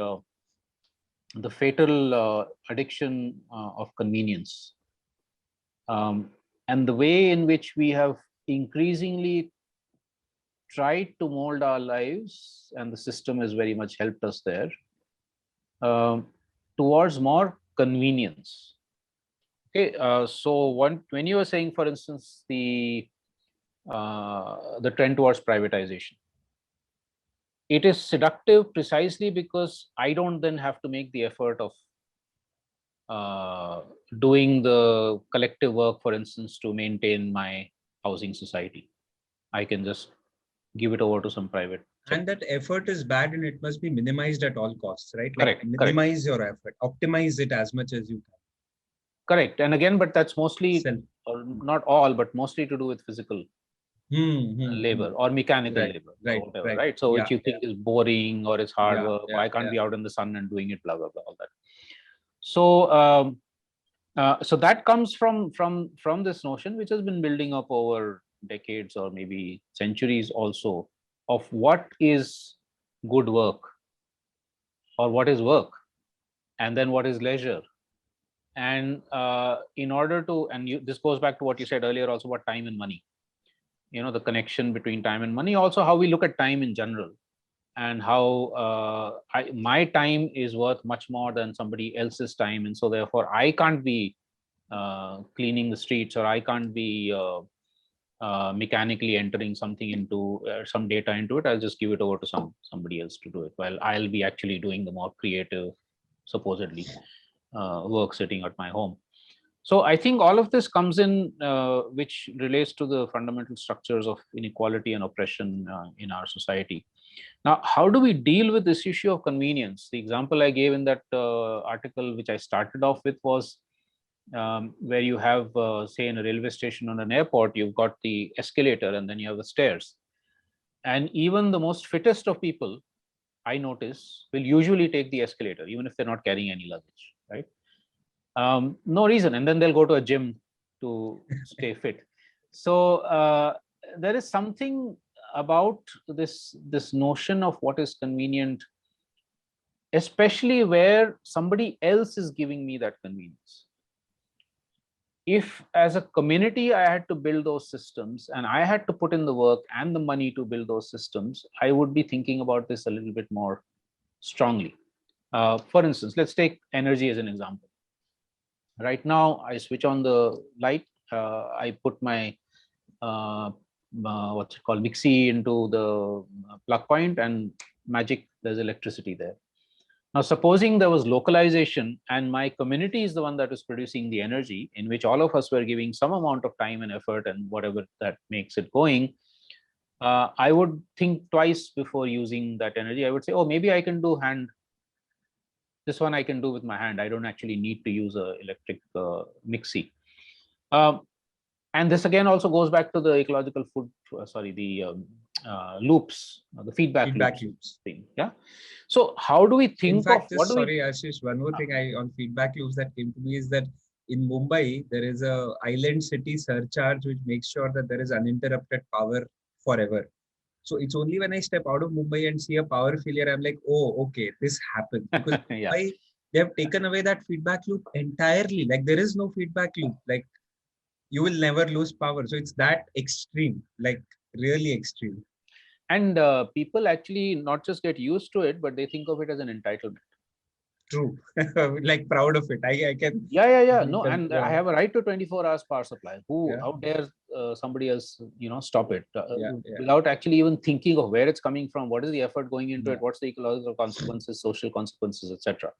the fatal addiction of convenience, and the way in which we have increasingly tried to mold our lives, and the system has very much helped us there, um, towards more convenience. Okay, so when you were saying, for instance, the trend towards privatization, it is seductive precisely because I don't then have to make the effort of uh, doing the collective work, for instance, to maintain my housing society. I can just give it over to some private sector. And that effort is bad and it must be minimized at all costs, right? Like Correct, correct, minimize your effort, optimize it as much as you can. correct. And again, but that's mostly, Self. or not all, but mostly to do with physical Hmm. labor or mechanical Right, labor or right, whatever, right. right? So Yeah, which you think is boring or is hard yeah, work, or yeah, I can't yeah. be out in the sun and doing it, blah blah blah, all that. So that comes from this notion, which has been building up over decades or maybe centuries also, of what is good work, or what is work, and then what is leisure. And in order to, and this goes back to what you said earlier also about time and money, the connection between time and money, also how we look at time in general, and how my time is worth much more than somebody else's time, and so therefore I can't be cleaning the streets, or I can't be mechanically entering something into some data into it. I'll just give it over to somebody else to do it, while I'll be actually doing the more creative, supposedly, work sitting at my home. So I think all of this comes in, which relates to the fundamental structures of inequality and oppression in our society. Now, how do we deal with this issue of convenience? The example I gave in that article, which I started off with, was where you have, say, in a railway station or an airport, you've got the escalator and then you have the stairs. And even the most fittest of people, I notice, will usually take the escalator, even if they're not carrying any luggage, right? No reason. And then they'll go to a gym to stay fit. So there is something about this notion of what is convenient, especially where somebody else is giving me that convenience. If as a community I had to build those systems and I had to put in the work and the money to build those systems, I would be thinking about this a little bit more strongly. For instance, let's take energy as an example. Right now, I switch on the light, I put my what's it called, mixie into the plug point, and magic, there's electricity there. Now, supposing there was localization and my community is the one that is producing the energy, in which all of us were giving some amount of time and effort and whatever that makes it going, I would think twice before using that energy. I would say, oh, maybe I can do this one I can do with my hand. I don't actually need to use a electric mixie. Um, and this again also goes back to the ecological food, the loops, the feedback loops thing. Yeah. So how do we think In fact, what do we? sorry, Ashish, one more thing on feedback loops that came to me is that in Mumbai, there is a island city surcharge which makes sure that there is uninterrupted power forever. So it's only when I step out of Mumbai and see a power failure, I'm like, oh, okay, this happened. Because Yeah. Mumbai, they have taken away that feedback loop entirely. Like there is no feedback loop. Like you will never lose power. So it's that extreme, like really extreme. And people actually not just get used to it, but they think of it as an entitlement. True. Like proud of it. I can. Yeah. No, and I Yeah. have a right to 24 hours power supply. Yeah. How dare somebody else, stop it Yeah. without actually even thinking of where it's coming from, what is the effort going into Yeah. it, what's the ecological consequences, social consequences, etc.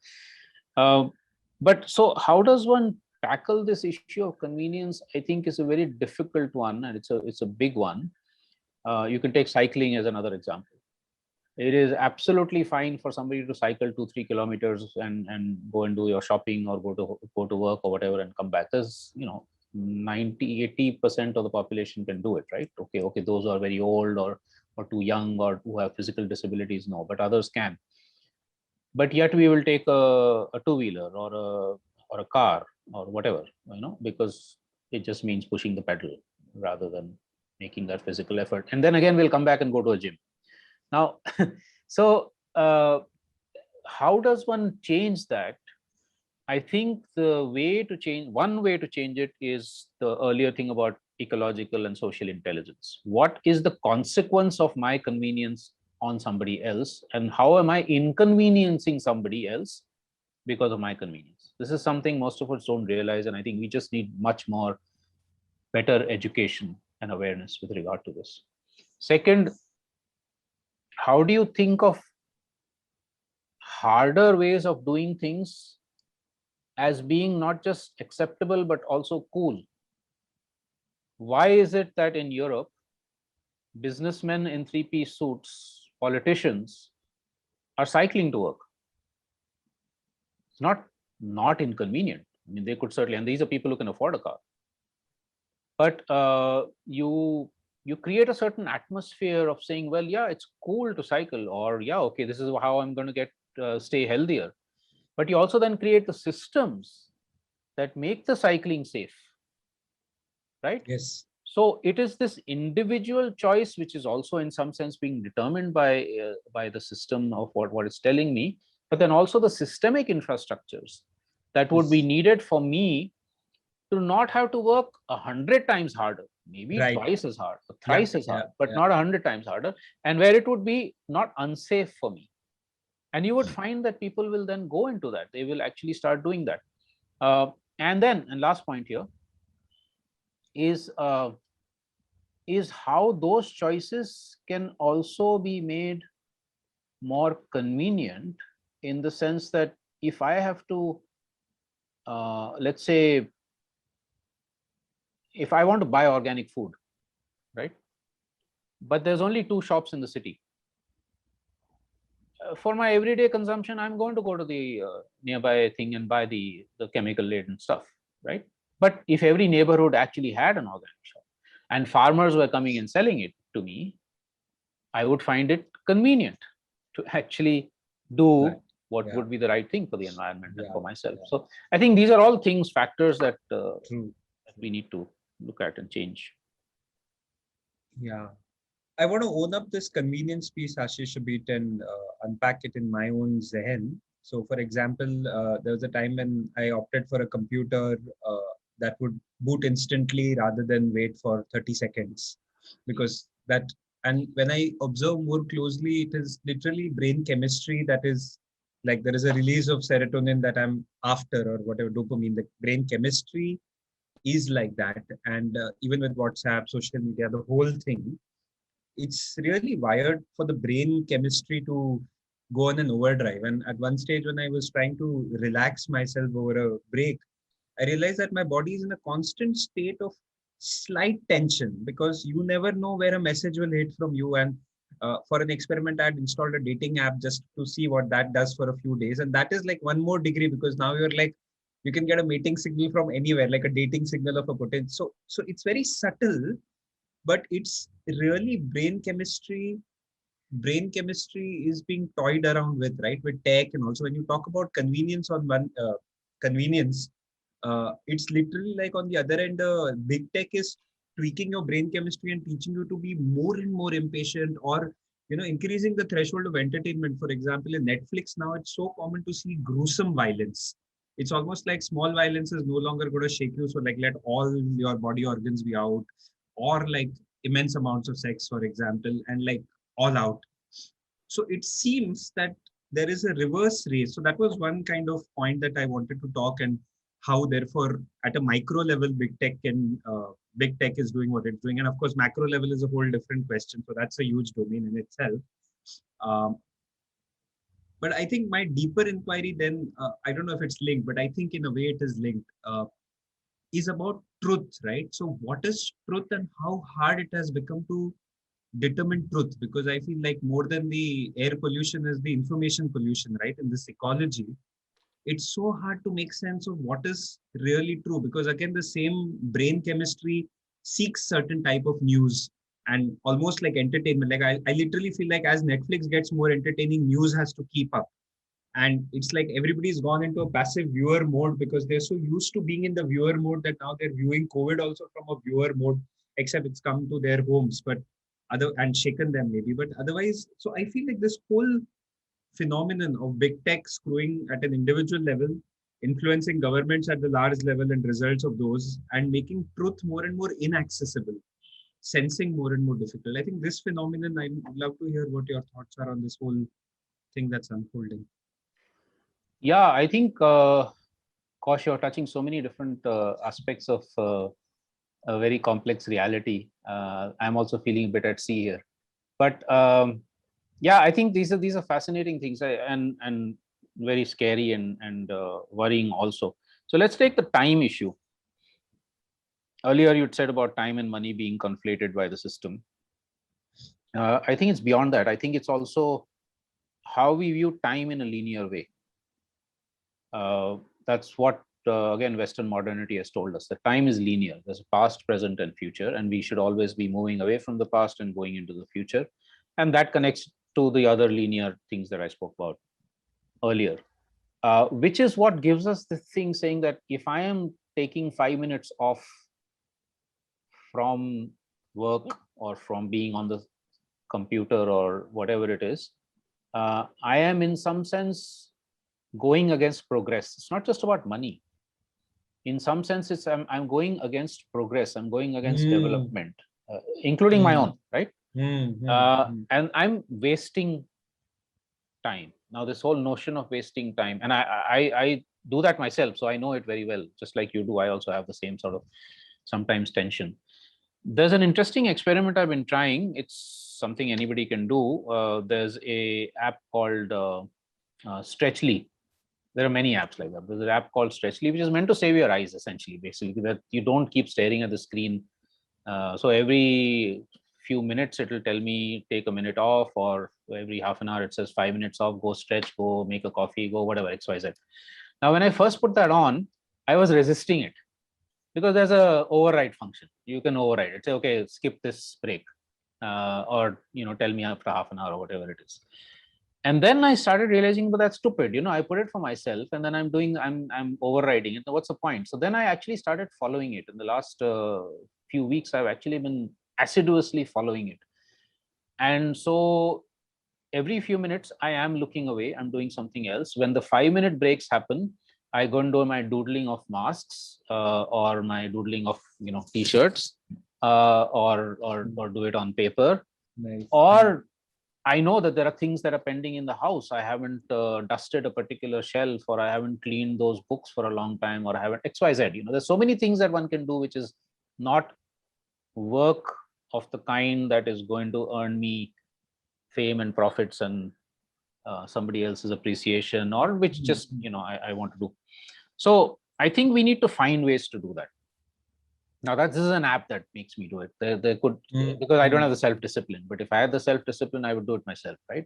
But so, how does one tackle this issue of convenience? I think is a very difficult one, and it's a big one. You can take cycling as another example. It is absolutely fine for somebody to cycle 2-3 kilometers and go and do your shopping, or go to work or whatever and come back. There's 90-80% of the population can do it, right? Okay, those who are very old or too young or who have physical disabilities, no, but others can. But yet we will take a two-wheeler or a car or whatever, because it just means pushing the pedal rather than making that physical effort. And then again we'll come back and go to a gym. Now, so how does one change that? I think one way to change it is the earlier thing about ecological and social intelligence. What is the consequence of my convenience on somebody else, and how am I inconveniencing somebody else because of my convenience? This is something most of us don't realize, and I think we just need much more better education and awareness with regard to this. Second, how do you think of harder ways of doing things as being not just acceptable but also cool? Why is it that in Europe, businessmen in three-piece suits, politicians, are cycling to work? It's not inconvenient. I mean, they could certainly, and these are people who can afford a car. But you create a certain atmosphere of saying, well, yeah, it's cool to cycle, or yeah, okay, this is how I'm going to stay healthier. But you also then create the systems that make the cycling safe, right? Yes. So it is this individual choice which is also in some sense being determined by the system of what it's telling me, but then also the systemic infrastructures that would be Yes. needed for me to not have to work 100 times harder, maybe Right. twice as hard, or Yeah. thrice as Yeah. hard, but Yeah. not 100 times harder, and where it would be not unsafe for me. And you would find that people will then go into that. They will actually start doing that. And last point here is how those choices can also be made more convenient, in the sense that if I have to, let's say, if I want to buy organic food, right? But there's only 2 shops in the city. For my everyday consumption, I'm going to go to the nearby thing and buy the chemical laden stuff, right? But if every neighborhood actually had an organic shop and farmers were coming and selling it to me, I would find it convenient to actually Right. do what Yeah. would be the right thing for the environment and Yeah. for myself. Yeah. So I think these are all factors that True. we need to look at and change. Yeah. I want to own up this convenience piece, Ashish, a bit and unpack it in my own zen. So, for example, there was a time when I opted for a computer that would boot instantly rather than wait for 30 seconds. Because that, and when I observe more closely, it is literally brain chemistry that is like there is a release of serotonin that I'm after, or whatever, dopamine. The brain chemistry is like that. And even with WhatsApp, social media, the whole thing, it's really wired for the brain chemistry to go on an overdrive. And at one stage, when I was trying to relax myself over a break, I realized that my body is in a constant state of slight tension because you never know where a message will hit from you. And for an experiment, I had installed a dating app just to see what that does for a few days. And that is like one more degree because now you're like, you can get a mating signal from anywhere, like a dating signal of a potential. So it's very subtle, but it's really brain chemistry is being toyed around with, right, with tech. And also when you talk about convenience on one convenience, it's literally like on the other end, big tech is tweaking your brain chemistry and teaching you to be more and more impatient, or increasing the threshold of entertainment. For example, in Netflix now, it's so common to see gruesome violence. It's almost like small violence is no longer going to shake you, so like let all your body organs be out, or like immense amounts of sex, for example, and like all out. So it seems that there is a reverse race. So that was one kind of point that I wanted to talk, and how therefore at a micro level big tech is doing what it's doing, and of course macro level is a whole different question. So that's a huge domain in itself. Um, but I think my deeper inquiry then, I don't know if it's linked, but I think in a way it is linked. Is about truth, right? So what is truth and how hard it has become to determine truth? Because I feel like more than the air pollution is the information pollution, right? In this ecology, it's so hard to make sense of what is really true, because again, the same brain chemistry seeks certain type of news and almost like entertainment. Like I literally feel like as Netflix gets more entertaining, news has to keep up. And it's like everybody's gone into a passive viewer mode because they're so used to being in the viewer mode that now they're viewing COVID also from a viewer mode, except it's come to their homes, but other and shaken them maybe. But otherwise, so I feel like this whole phenomenon of big tech screwing at an individual level, influencing governments at the large level and results of those, and making truth more and more inaccessible, sensing more and more difficult. I think this phenomenon, I'd love to hear what your thoughts are on this whole thing that's unfolding. Yeah, I think, Kosh, you're touching so many different aspects of a very complex reality. I'm also feeling a bit at sea here. But yeah, I think these are fascinating things, and very scary and worrying also. So let's take the time issue. Earlier, you'd said about time and money being conflated by the system. I think it's beyond that. I think it's also how we view time in a linear way. That's what, again, Western modernity has told us, that time is linear. There's a past, present, and future, and we should always be moving away from the past and going into the future. And that connects to the other linear things that I spoke about earlier, which is what gives us the thing saying that if I am taking 5 minutes off from work or from being on the computer or whatever it is, I am in some sense going against progress. It's not just about money. In some sense, it's I'm going against progress. I'm going against development, including my own, right? And I'm wasting time. Now, this whole notion of wasting time, and I do that myself, so I know it very well. Just like you do, I also have the same sort of sometimes tension. There's an interesting experiment I've been trying. It's something anybody can do. There's a app called Stretchly. There are many apps like that. There's an app called Stretchly, which is meant to save your eyes, essentially, basically, that you don't keep staring at the screen. So every few minutes, it will tell me, take a minute off, or every half an hour, it says 5 minutes off, go stretch, go make a coffee, go whatever, XYZ. Now, when I first put that on, I was resisting it because there's a override function. You can override it. Say, okay, skip this break, or tell me after half an hour or whatever it is. And then I started realizing, but that's stupid. I put it for myself, and then I'm overriding it. What's the point? So then I actually started following it. In the last few weeks, I've actually been assiduously following it. And so every few minutes, I am looking away. I'm doing something else. When the 5-minute breaks happen, I go and do my doodling of masks, or my doodling of t-shirts, or do it on paper. Nice. Or I know that there are things that are pending in the house. I haven't dusted a particular shelf, or I haven't cleaned those books for a long time, or I haven't XYZ. There's so many things that one can do, which is not work of the kind that is going to earn me fame and profits and somebody else's appreciation, or which just I want to do. So I think we need to find ways to do that. Now, this is an app that makes me do it. They could, because I don't have the self-discipline. But if I had the self-discipline, I would do it myself, right?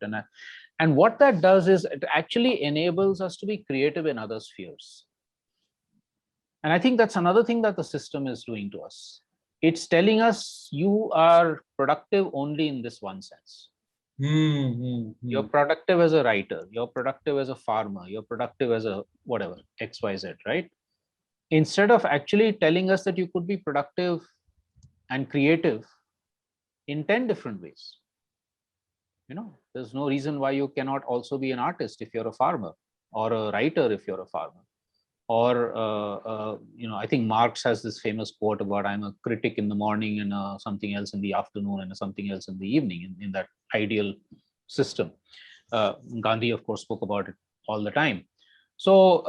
And what that does is it actually enables us to be creative in other spheres. And I think that's another thing that the system is doing to us. It's telling us you are productive only in this one sense. You're productive as a writer. You're productive as a farmer. You're productive as a whatever, XYZ, right? Instead of actually telling us that you could be productive and creative in 10 different ways. There's no reason why you cannot also be an artist if you're a farmer, or a writer if you're a farmer. Or, I think Marx has this famous quote about, I'm a critic in the morning and something else in the afternoon and something else in the evening, in that ideal system. Gandhi, of course, spoke about it all the time. So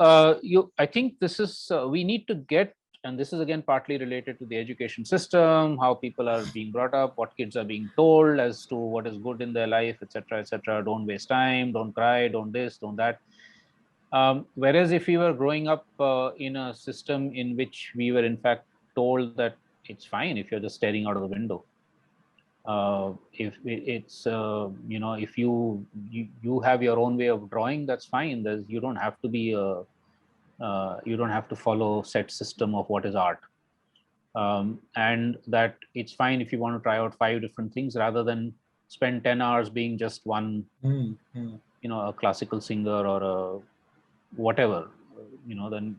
I think this is, we need to get, and this is again partly related to the education system, how people are being brought up, what kids are being told as to what is good in their life, etc., etc. Don't waste time, don't cry, don't this, don't that. Whereas if we were growing up in a system in which we were in fact told that it's fine if you're just staring out of the window. If it's if you have your own way of drawing, that's fine. You don't have to be you don't have to follow set system of what is art, and that it's fine if you want to try out 5 different things rather than spend 10 hours being just one a classical singer or a whatever. Then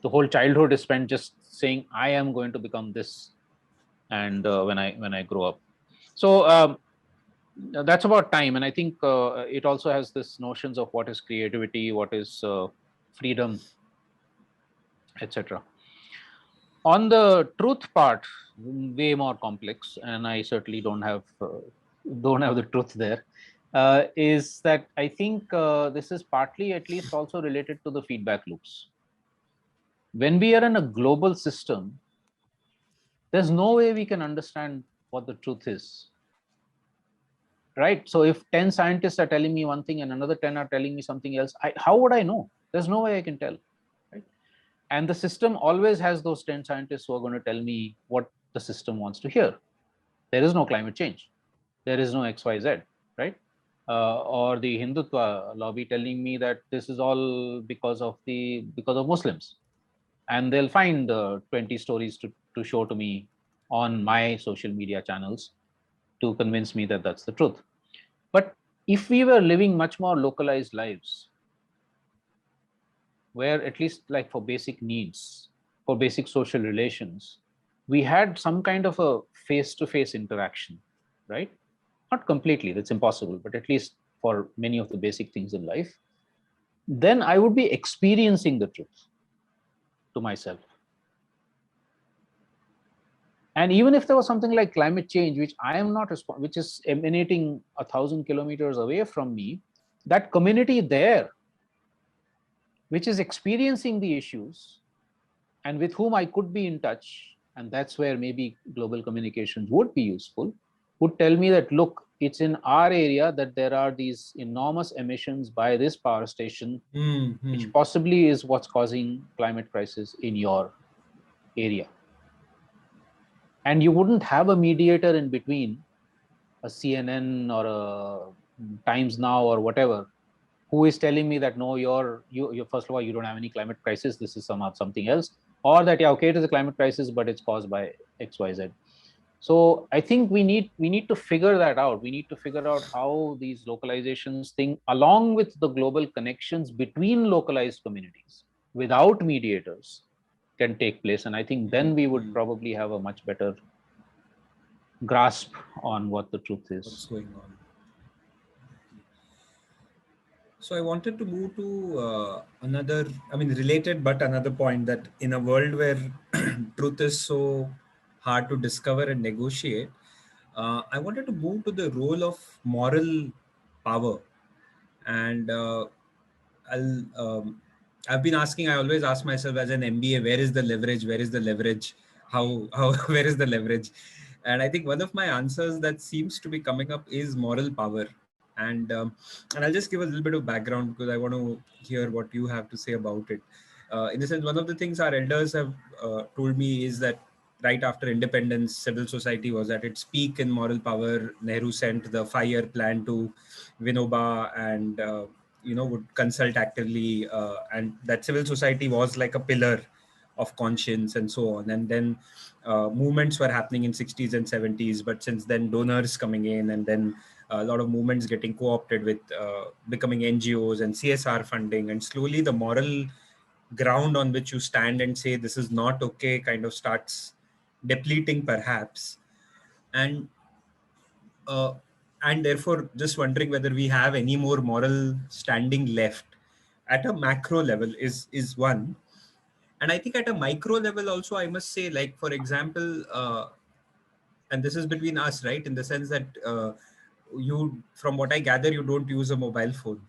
the whole childhood is spent just saying I am going to become this, and when I grow up. So That's about time, and I think it also has this notions of what is creativity, what is freedom, etc. On the truth part, way more complex, and I certainly don't have the truth there. Is that I think this is partly, at least, also related to the feedback loops. When we are in a global system, there's no way we can understand what the truth is, right? So if 10 scientists are telling me one thing and another 10 are telling me something else, how would I know? There's no way I can tell, right? And the system always has those 10 scientists who are going to tell me what the system wants to hear. There is no climate change, there is no XYZ, right? Or the Hindutva lobby telling me that this is all because of Muslims, and they'll find 20 stories to show to me on my social media channels to convince me that that's the truth. But if we were living much more localized lives, where at least like for basic needs, for basic social relations, we had some kind of a face-to-face interaction, right? Not completely, that's impossible, but at least for many of the basic things in life, then I would be experiencing the truth to myself. And even if there was something like climate change, which I am not which is emanating 1,000 kilometers away from me, that community there, which is experiencing the issues and with whom I could be in touch, and that's where maybe global communications would be useful, would tell me that, look, it's in our area that there are these enormous emissions by this power station, which possibly is what's causing climate crisis in your area. And you wouldn't have a mediator in between, a CNN or a Times Now or whatever, who is telling me that no, you're first of all, you don't have any climate crisis, this is something else, or that yeah, okay, it is a climate crisis, but it's caused by XYZ. So I think we need to figure that out. We need to figure out how these localizations thing, along with the global connections between localized communities without mediators, can take place. And I think then we would probably have a much better grasp on what the truth is. What's going on? So I wanted to move to another, related, but another point, that in a world where truth is so hard to discover and negotiate, I wanted to move to the role of moral power. And I've been asking, I always ask myself as an MBA, where is the leverage? Where is the leverage? Where is the leverage? And I think one of my answers that seems to be coming up is moral power. And I'll just give a little bit of background because I want to hear what you have to say about it. In the sense, one of the things our elders have told me is that right after independence, civil society was at its peak in moral power. Nehru sent the 5-year plan to Vinoba and would consult actively, and that civil society was like a pillar of conscience and so on. And then movements were happening in 60s and 70s, but since then donors coming in, and then a lot of movements getting co-opted with becoming NGOs and CSR funding, and slowly the moral ground on which you stand and say this is not okay kind of starts depleting perhaps. And uh, and therefore just wondering whether we have any more moral standing left at a macro level is one. And I think at a micro level also, I must say, like, for example, and this is between us, right, in the sense that you, from what I gather, you don't use a mobile phone,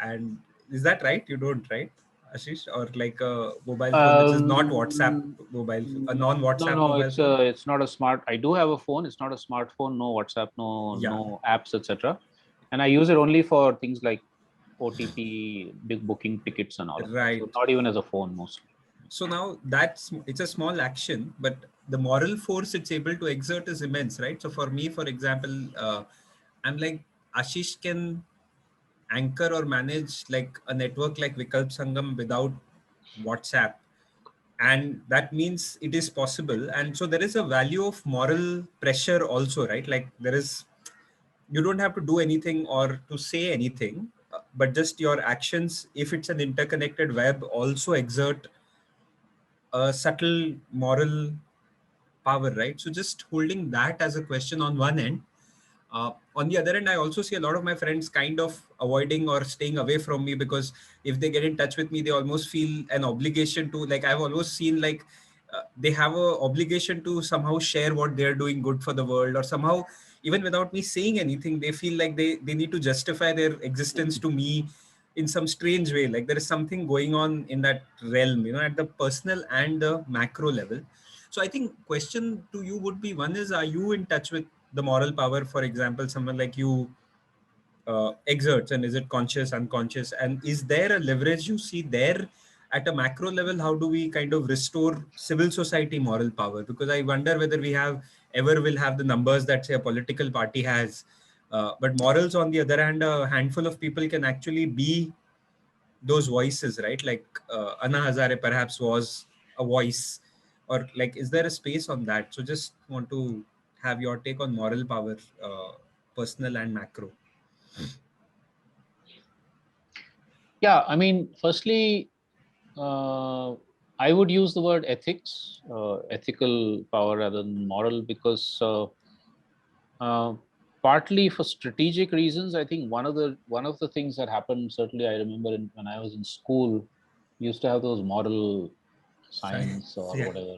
and is that right? You don't, right, Ashish? Or like a mobile phone which is not WhatsApp mobile, a non-WhatsApp no, mobile phone? it's not a smart. I do have a phone. It's not a smartphone. No WhatsApp. Yeah. No apps, etc. And I use it only for things like OTP, big booking tickets, and all of that. Right. So not even as a phone mostly. So now it's a small action, but the moral force it's able to exert is immense, right? So for me, for example, I'm like, Ashish can anchor or manage like a network like Vikalp Sangam without WhatsApp. And that means it is possible. And so there is a value of moral pressure also, right? Like you don't have to do anything or to say anything, but just your actions, if it's an interconnected web, also exert a subtle moral power, right? So just holding that as a question on one end. On the other end, I also see a lot of my friends kind of avoiding or staying away from me, because if they get in touch with me, they almost feel an obligation to, like, I've almost seen like they have a obligation to somehow share what they're doing good for the world, or somehow even without me saying anything, they feel like they need to justify their existence to me in some strange way. Like there is something going on in that realm, at the personal and the macro level. So I think question to you would be, one is, are you in touch with the moral power? For example, someone like you exerts, and is it conscious, unconscious, and is there a leverage you see there at a macro level? How do we kind of restore civil society moral power? Because I wonder whether we have ever will have the numbers that say a political party has, but morals on the other hand, a handful of people can actually be those voices, right? Like Anna Hazare perhaps was a voice, or like, is there a space on that? So just want to have your take on moral power, personal and macro. Yeah, I mean, firstly, I would use the word ethics, ethical power rather than moral, because uh, partly for strategic reasons. I think one of the things that happened, certainly I remember when I was in school, we used to have those moral science Science, or yeah. whatever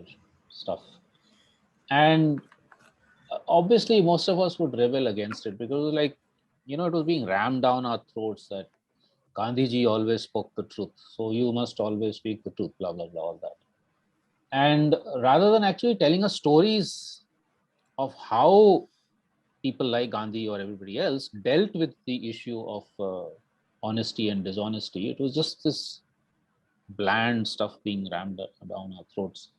stuff, and obviously most of us would rebel against it, because like, it was being rammed down our throats that Gandhiji always spoke the truth, so you must always speak the truth, blah blah blah, all that. And rather than actually telling us stories of how people like Gandhi or everybody else dealt with the issue of honesty and dishonesty, it was just this bland stuff being rammed down our throats.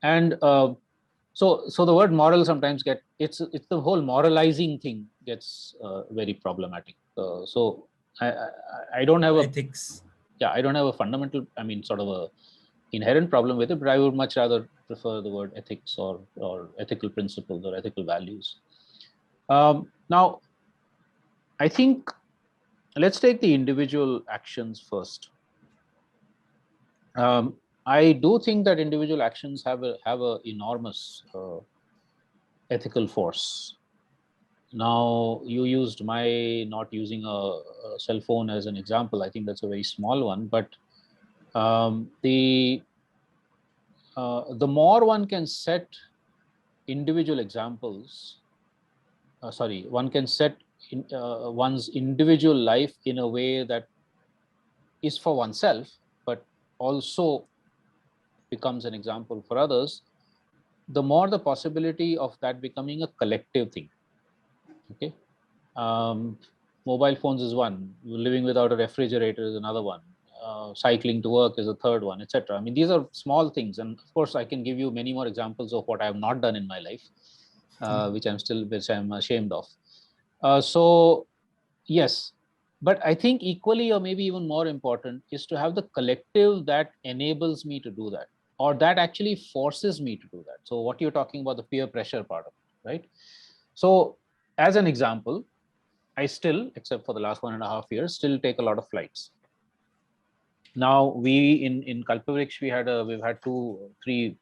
And so the word moral sometimes it's the whole moralizing thing gets very problematic. So I don't have a Ethics. yeah, I don't have a fundamental, I mean, sort of a inherent problem with it, but I would much rather prefer the word ethics or ethical principles or ethical values. Now, I think let's take the individual actions first. I do think that individual actions have a enormous ethical force. Now, you used my not using a cell phone as an example. I think that's a very small one, but the more one can set individual examples, one can set one's individual life in a way that is for oneself, but also becomes an example for others, the more the possibility of that becoming a collective thing. Okay. Um, Mobile phones is one, living without a refrigerator is another one, cycling to work is a third one, etc. I mean, these are small things, and of course I can give you many more examples of what I have not done in my life, which I'm ashamed of. So yes, but I think equally or maybe even more important is to have the collective that enables me to do that, or that actually forces me to do that. So what you're talking about, the peer pressure part of it, right? So as an example, I still, except for the last 1.5 years, still take a lot of flights. Now we in Kalpavriksh we've had 2-3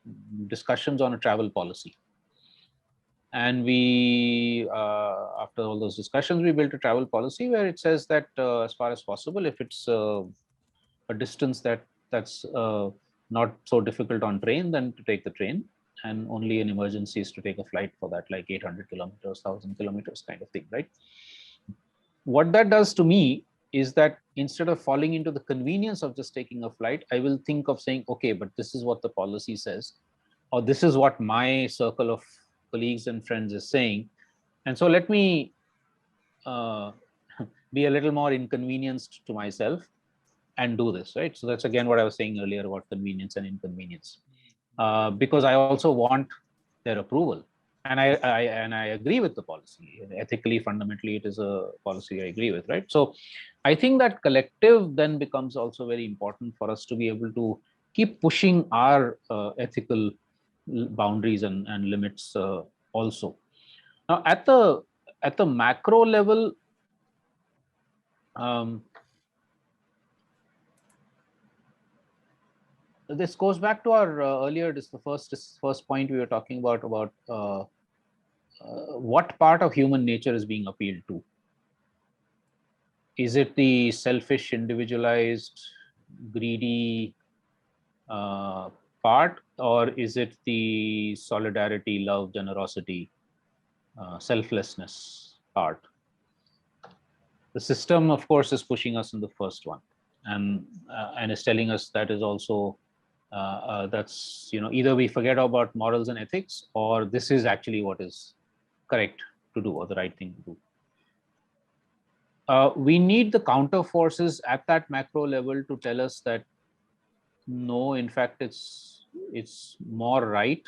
discussions on a travel policy, and we after all those discussions we built a travel policy where it says that as far as possible, if it's a distance that's not so difficult on train, then to take the train, and only in emergencies to take a flight for that, like 800 kilometers, 1,000 kilometers kind of thing, right? What that does to me is that instead of falling into the convenience of just taking a flight, I will think of saying, okay, but this is what the policy says, or this is what my circle of colleagues and friends is saying, and so let me uh, be a little more inconvenienced to myself and do this, right? So that's again what I was saying earlier about convenience and inconvenience, because I also want their approval, and I agree with the policy. Ethically, fundamentally, it is a policy I agree with, right? So I think that collective then becomes also very important for us to be able to keep pushing our ethical boundaries and limits also. Now, at the macro level, um, this goes back to our earlier, this the first point we were talking about what part of human nature is being appealed to? Is it the selfish, individualized, greedy part, or is it the solidarity, love, generosity, selflessness part? The system, of course, is pushing us in the first one, and is telling us that is also that's, you know, either we forget about morals and ethics, or this is actually what is correct to do or the right thing to do. We need the counter forces at that macro level to tell us that no, in fact, it's more right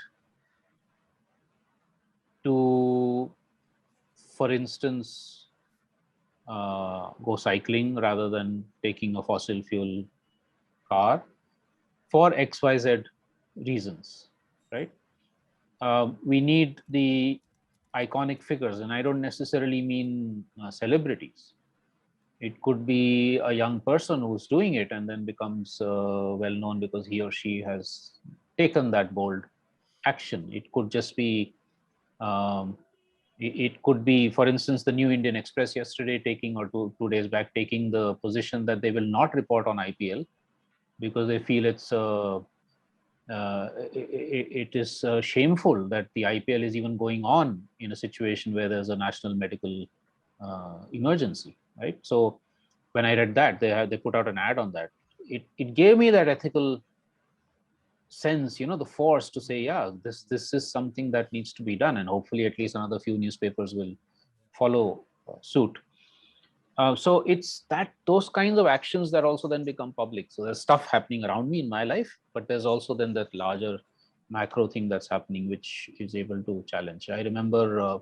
to, for instance, go cycling rather than taking a fossil fuel car for XYZ reasons, right? We need the iconic figures, and I don't necessarily mean celebrities. It could be a young person who's doing it and then becomes well known because he or she has taken that bold action. It could just be, it could be, for instance, the New Indian Express yesterday taking, or two days back, taking the position that they will not report on IPL because they feel it is shameful that the IPL is even going on in a situation where there's a national medical emergency, right? So when I read that, they put out an ad on that. It gave me that ethical sense, you know, the force to say, yeah, this is something that needs to be done, and hopefully at least another few newspapers will follow suit. So it's that those kinds of actions that also then become public. So there's stuff happening around me in my life, but there's also then that larger macro thing that's happening, which is able to challenge. I remember,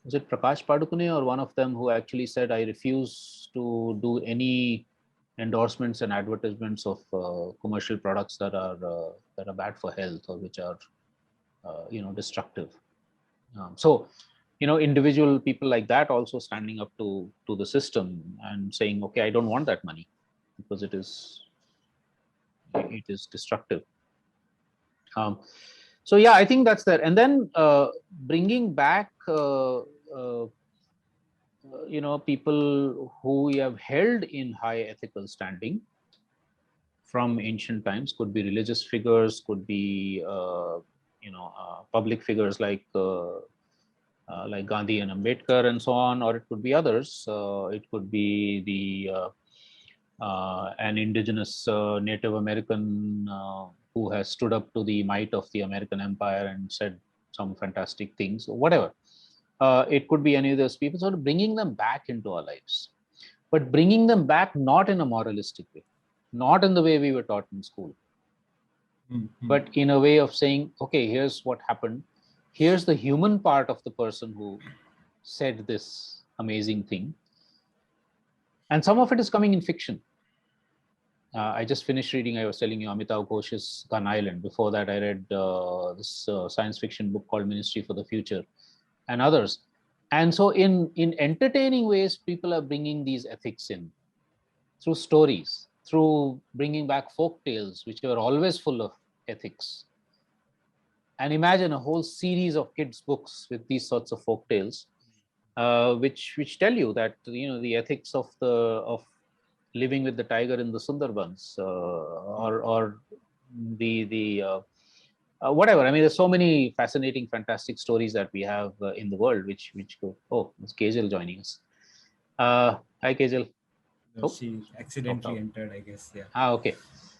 was it Prakash Padukone or one of them who actually said, I refuse to do any endorsements and advertisements of commercial products that are bad for health or which are destructive. So individual people like that also standing up to the system and saying, okay, I don't want that money because it is destructive. So yeah, I think that's there. And then bringing back people who we have held in high ethical standing from ancient times, could be religious figures, could be public figures like Gandhi and Ambedkar and so on, or it could be others. It could be an indigenous Native American who has stood up to the might of the American empire and said some fantastic things, or whatever. It could be any of those people. So bringing them back into our lives, but bringing them back not in a moralistic way, not in the way we were taught in school, but in a way of saying, okay, here's what happened. Here's the human part of the person who said this amazing thing. And some of it is coming in fiction. I just finished reading, I was telling you, Amitav Ghosh's Gun Island. Before that, I read this science fiction book called Ministry for the Future and others. And so in entertaining ways, people are bringing these ethics in through stories, through bringing back folk tales, which are always full of ethics. And imagine a whole series of kids' books with these sorts of folk tales, which tell you that the ethics of living with the tiger in the Sundarbans, or the whatever. I mean, there's so many fascinating, fantastic stories that we have in the world, which go. Oh, it's Kajal joining us. Hi, Kajal. No, she accidentally entered, I guess. Yeah. Okay.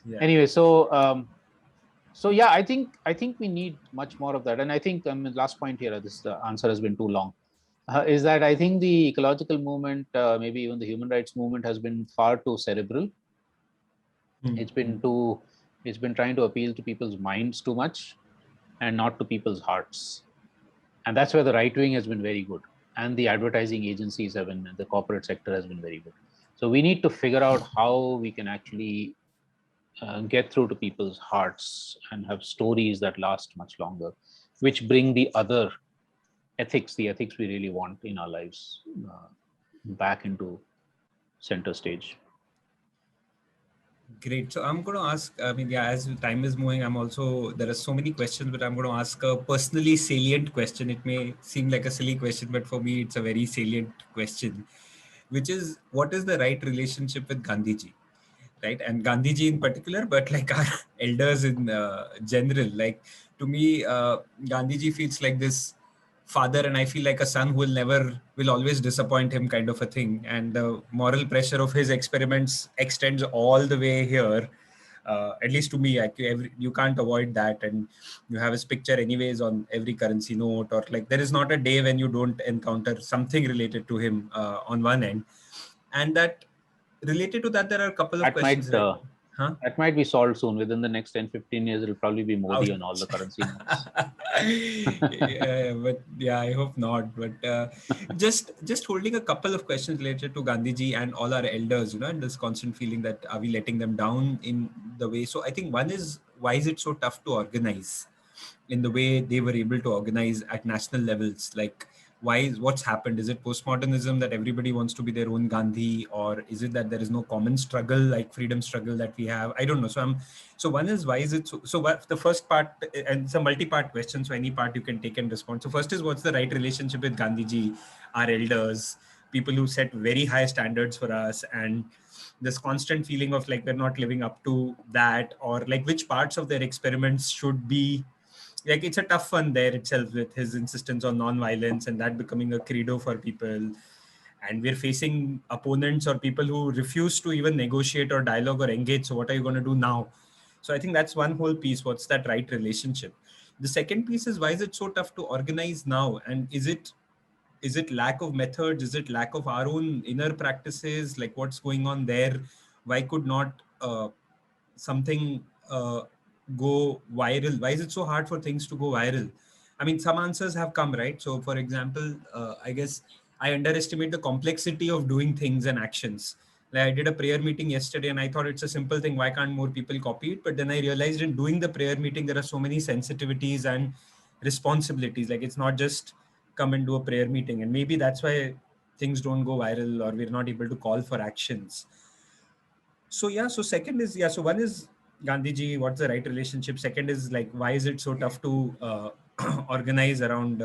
Yeah. Anyway, so yeah, I think we need much more of that. And I think last point here, this answer has been too long, is that I think the ecological movement, maybe even the human rights movement, has been far too cerebral. It's been trying to appeal to people's minds too much and not to people's hearts. And that's where the right wing has been very good. And the advertising agencies have been, the corporate sector has been very good. So we need to figure out how we can actually get through to people's hearts and have stories that last much longer, which bring the other ethics, the ethics we really want in our lives, back into center stage. Great. So I'm going to ask, I mean, yeah, as time is moving, there are so many questions, but I'm going to ask a personally salient question. It may seem like a silly question, but for me, it's a very salient question, which is, what is the right relationship with Gandhiji? Right? And Gandhiji in particular, but like our elders in general. Like, to me, Gandhiji feels like this father, and I feel like a son who will always disappoint him, kind of a thing. And the moral pressure of his experiments extends all the way here. At least to me, you can't avoid that. And you have his picture anyways on every currency note, or like there is not a day when you don't encounter something related to him on one end. And that related to that, there are a couple of That questions, might right? Huh? that might be solved soon. Within the next 10-15 years, it'll probably be Modi on all Ouch. the currency notes. Yeah, but yeah, I hope not. But just holding a couple of questions related to Gandhiji and all our elders, and this constant feeling that are we letting them down in the way. So I think one is, why is it so tough to organize in the way they were able to organize at national levels? Like, what's happened? Is it postmodernism that everybody wants to be their own Gandhi, or is it that there is no common struggle, like freedom struggle, that we have? I don't know. So one is, why is it so what, the first part, and it's a multi-part question, so any part you can take and respond. So first is, what's the right relationship with Gandhiji, our elders, people who set very high standards for us, and this constant feeling of like we're not living up to that, or like which parts of their experiments should be, like it's a tough one there itself, with his insistence on non-violence and that becoming a credo for people. And we're facing opponents or people who refuse to even negotiate or dialogue or engage. So what are you going to do now? So I think that's one whole piece. What's that right relationship? The second piece is, why is it so tough to organize now? And is it lack of methods? Is it lack of our own inner practices? Like, what's going on there? Why could not something go viral? Why is it so hard for things to go viral? I mean, some answers have come, right? So for example, I guess I underestimate the complexity of doing things and actions. Like, I did a prayer meeting yesterday and I thought it's a simple thing, why can't more people copy it? But then I realized in doing the prayer meeting there are so many sensitivities and responsibilities. Like, it's not just come and do a prayer meeting, and maybe that's why things don't go viral, or we're not able to call for actions. So yeah, so second is, yeah, so one is Gandhiji, what's the right relationship? Second is, like, why is it so tough to organize around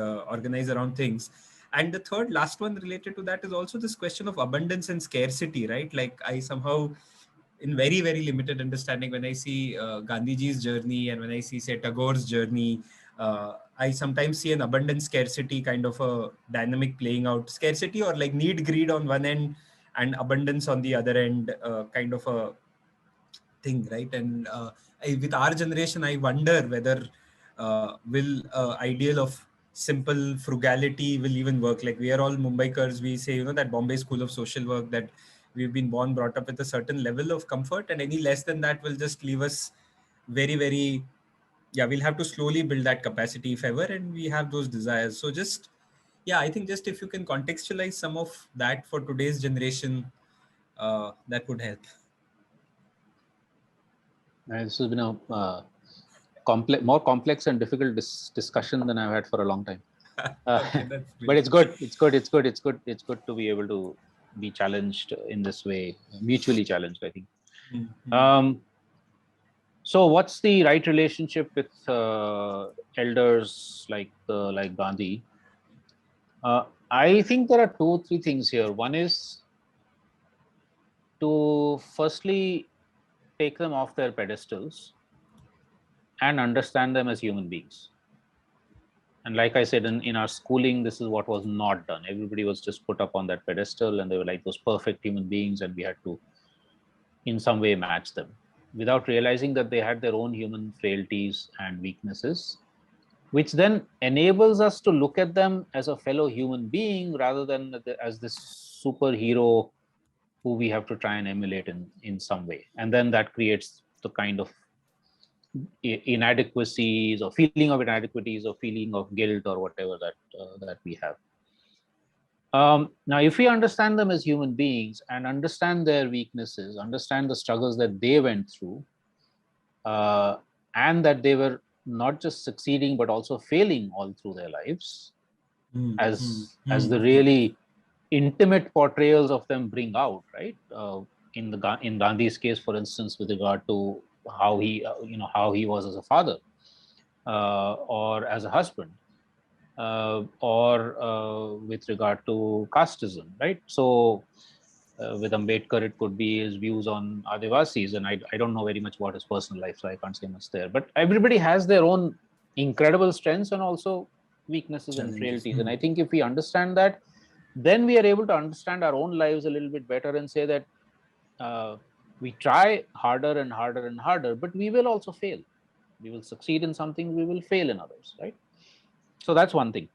things? And the third, last one related to that, is also this question of abundance and scarcity, right? Like, I somehow, in very very limited understanding, when I see Gandhiji's journey, and when I see, say, Tagore's journey, I sometimes see an abundance scarcity kind of a dynamic playing out. Scarcity, or like need greed on one end, and abundance on the other end, kind of a thing, right? And with our generation, I wonder whether will ideal of simple frugality will even work. Like, we are all Mumbaikars, we say, that Bombay School of Social Work, that we've been brought up with a certain level of comfort, and any less than that will just leave us very very, yeah, we'll have to slowly build that capacity if ever, and we have those desires. So just, yeah, I think just if you can contextualize some of that for today's generation, that would help. This has been a more complex and difficult discussion than I've had for a long time. Okay, that's But great. it's good. It's good. It's good. It's good. It's good to be able to be challenged in this way, mutually challenged, I think. Mhm. Um, so, what's the right relationship with elders like Gandhi? I think there are 2 3 things here. One is to firstly take them off their pedestals and understand them as human beings. And like I said, in our schooling, this is what was not done. Everybody was just put up on that pedestal and they were like those perfect human beings, and we had to, in some way, match them without realizing that they had their own human frailties and weaknesses, which then enables us to look at them as a fellow human being rather than as this superhero who we have to try and emulate in some way. And then that creates the kind of inadequacies or feeling of inadequacies or feeling of guilt or whatever that we have. Now, if we understand them as human beings and understand their weaknesses, understand the struggles that they went through, and that they were not just succeeding but also failing all through their lives, Hmm, hmm, as hmm, the hmm. really intimate portrayals of them bring out, right? in Gandhi's case, for instance, with regard to how he how he was as a father or as a husband, or with regard to casteism, right? So with Ambedkar, it could be his views on Adivasis, and I don't know very much about his personal life, so I can't say much there. But everybody has their own incredible strengths and also weaknesses and Challenges. frailties. And I think if we understand that, then we are able to understand our own lives a little bit better and say that we try harder and harder and harder, but we will also fail. We will succeed in something, we will fail in others, right? So that's one thing.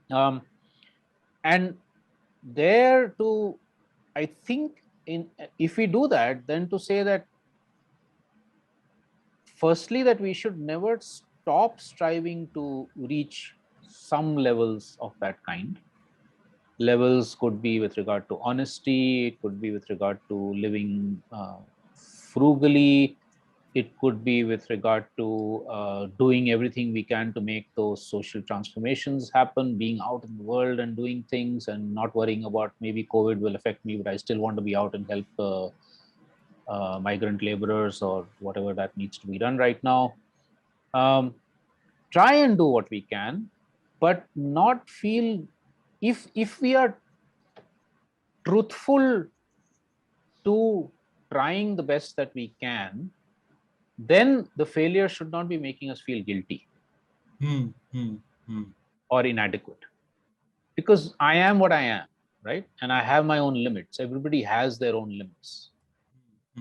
And there to, I think, if we do that, then to say that firstly, that we should never stop striving to reach some levels of that kind. Levels could be with regard to honesty, it could be with regard to living frugally, it could be with regard to doing everything we can to make those social transformations happen, being out in the world and doing things and not worrying about maybe COVID will affect me, but I still want to be out and help migrant laborers or whatever that needs to be done right now. Try and do what we can, but not feel, if we are truthful to trying the best that we can, then the failure should not be making us feel guilty or inadequate, because I am what I am, right? And I have my own limits. Everybody has their own limits.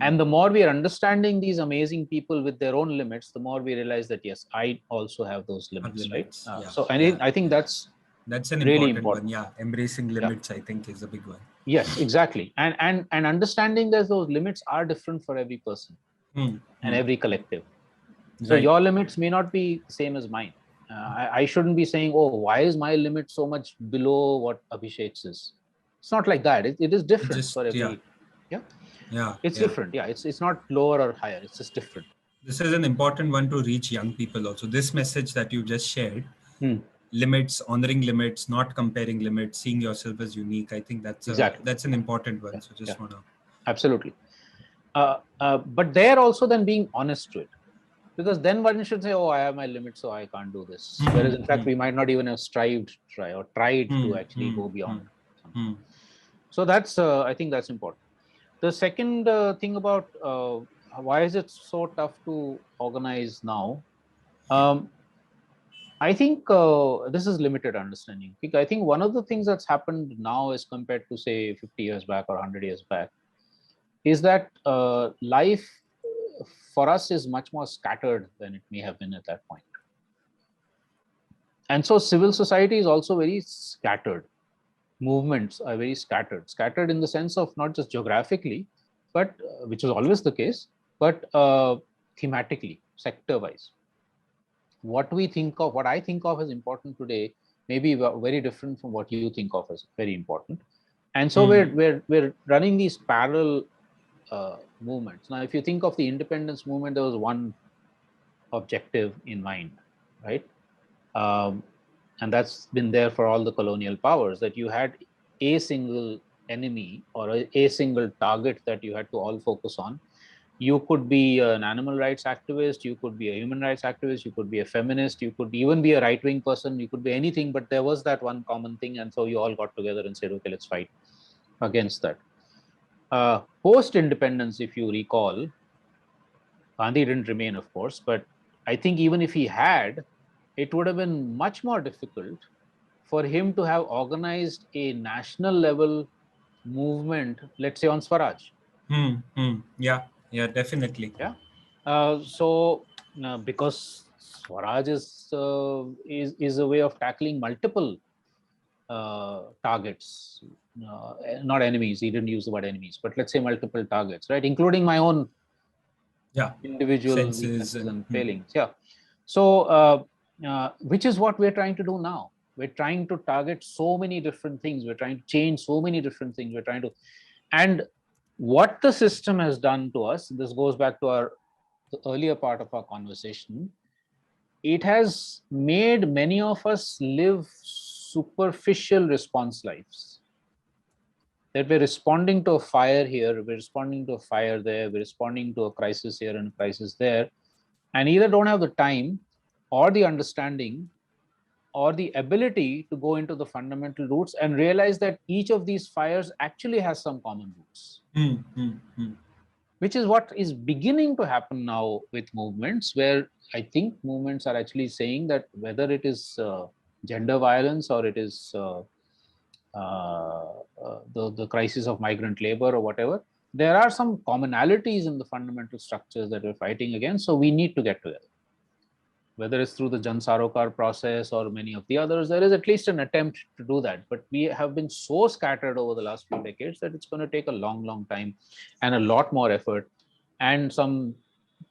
And the more we are understanding these amazing people with their own limits, the more we realize that, yes, I also have those limits, right? So I think that's an really important important. one. Yeah, embracing limits, I think, is a big one. Yes, exactly. And understanding that those limits are different for every person and every collective. So your limits may not be the same as mine. I shouldn't be saying, oh, why is my limit so much below what Abhishek's is? It's not like that. It is different for every. It's different. Yeah, it's not lower or higher. It's just different. This is an important one to reach young people also. This message that you just shared, limits, honoring limits, not comparing limits, seeing yourself as unique. I think that's that's an important one. So just want to. Absolutely. But there also then being honest to it. Because then one should say, oh, I have my limits, so I can't do this. Whereas in fact, we might not even have tried to actually go beyond something. So that's, I think that's important. The second thing about why is it so tough to organize now? I think this is limited understanding. I think one of the things that's happened now as compared to say 50 years back or 100 years back is that life for us is much more scattered than it may have been at that point. And so civil society is also very scattered. Movements are very scattered in the sense of not just geographically, but which is always the case, but thematically, sector wise. What we think of, what I think of as important today may be very different from what you think of as very important. And so we're running these parallel movements. Now, if you think of the independence movement, there was one objective in mind, right? And that's been there for all the colonial powers, that you had a single enemy or a single target that you had to all focus on. You could be an animal rights activist, you could be a human rights activist, you could be a feminist, you could even be a right-wing person, you could be anything, but there was that one common thing. And so you all got together and said, okay, let's fight against that. Post-independence, if you recall, Gandhi didn't remain, of course, but I think even if he had, it would have been much more difficult for him to have organized a national level movement, let's say on Swaraj. Yeah, definitely. Yeah. So because Swaraj is a way of tackling multiple targets, not enemies. He didn't use the word enemies, but let's say multiple targets, right? Including my own individual weaknesses and failings. Yeah. So which is what we're trying to do now. We're trying to target so many different things. We're trying to change so many different things. We're trying to, and what the system has done to us, this goes back to the earlier part of our conversation, it has made many of us live superficial response lives. that we're responding to a fire here, we're responding to a fire there, we're responding to a crisis here and a crisis there, and either don't have the time or the understanding or the ability to go into the fundamental roots and realize that each of these fires actually has some common roots. Which is what is beginning to happen now with movements, where I think movements are actually saying that whether it is gender violence or it is the crisis of migrant labor or whatever, there are some commonalities in the fundamental structures that we're fighting against. So we need to get together. Whether it's through the Jan Sarokar process or many of the others, there is at least an attempt to do that. But we have been so scattered over the last few decades that it's going to take a long, long time and a lot more effort and some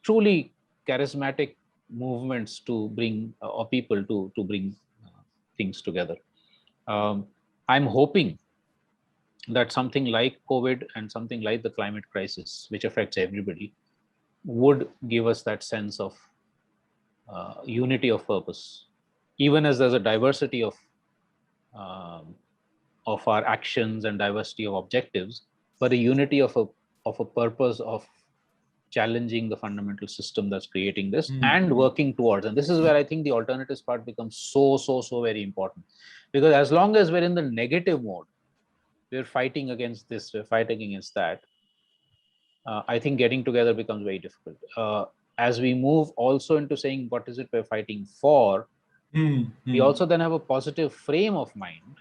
truly charismatic movements to bring, or people to bring things together. I'm hoping that something like COVID and something like the climate crisis, which affects everybody, would give us that sense of unity of purpose, even as there's a diversity of our actions and diversity of objectives, but a unity of a purpose of challenging the fundamental system that's creating this and working towards. And this is where I think the alternatives part becomes so very important, because as long as we're in the negative mode, we're fighting against this, we're fighting against that, I think getting together becomes very difficult. As we move also into saying what is it we're fighting for, we also then have a positive frame of mind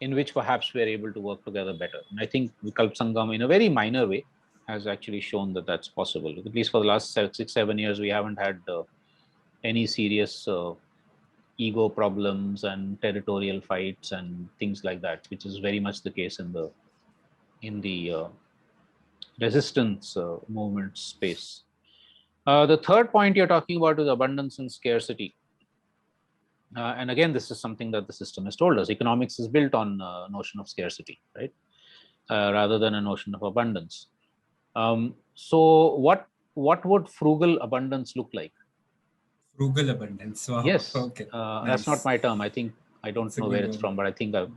in which perhaps we're able to work together better. And I think Vikalp Sangam, in a very minor way, has actually shown that that's possible. At least for the last 6-7 years, we haven't had any serious ego problems and territorial fights and things like that, which is very much the case in the resistance movement space. The third point you're talking about is abundance and scarcity. And again, this is something that the system has told us. Economics is built on notion of scarcity, right? Rather than a notion of abundance. So what would frugal abundance look like? Frugal abundance. Wow. Yes. Okay. That's not my term. I think I don't know where it's from, but I think I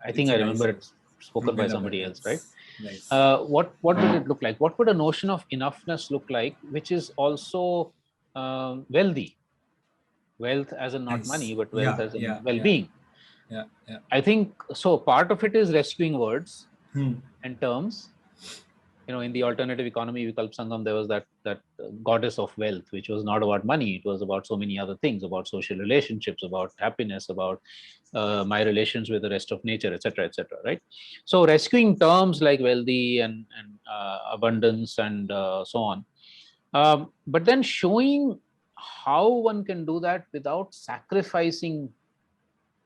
remember it's spoken by somebody else, right? Nice. What would it look like? What would a notion of enoughness look like, which is also wealthy? Wealth as in not money, but wealth as in well-being. Yeah. I think so. Part of it is rescuing words and terms. In the alternative economy, Vikalp Sangam, there was that goddess of wealth, which was not about money. It was about so many other things, about social relationships, about happiness, about my relations with the rest of nature, etc., right? So rescuing terms like wealthy and abundance and so on, but then showing how one can do that without sacrificing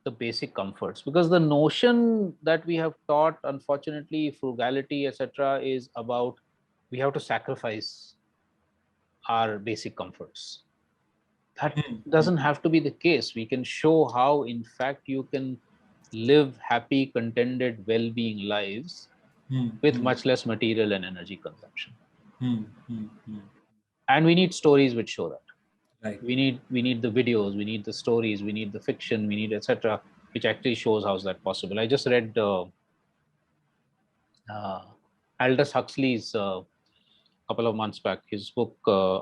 the basic comforts, because the notion that we have taught, unfortunately, frugality, etc., is about we have to sacrifice our basic comforts. That doesn't have to be the case. We can show how, in fact, you can live happy, contented, well-being lives with much less material and energy consumption. And we need stories which show that. Right. We need the videos, we need the stories, we need the fiction, we need etc., which actually shows how is that possible. I just read Aldous Huxley's couple of months back, his book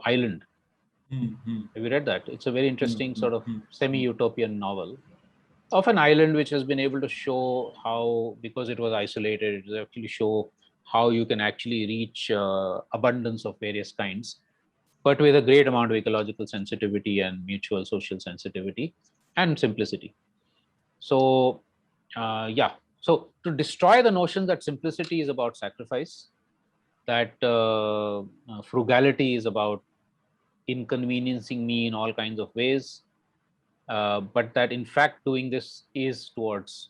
Island. Have you read that? It's a very interesting sort of semi-utopian novel of an island which has been able to show how, because it was isolated, it actually show how you can actually reach abundance of various kinds, but with a great amount of ecological sensitivity and mutual social sensitivity and simplicity. So, so to destroy the notion that simplicity is about sacrifice, that frugality is about inconveniencing me in all kinds of ways, but that in fact doing this is towards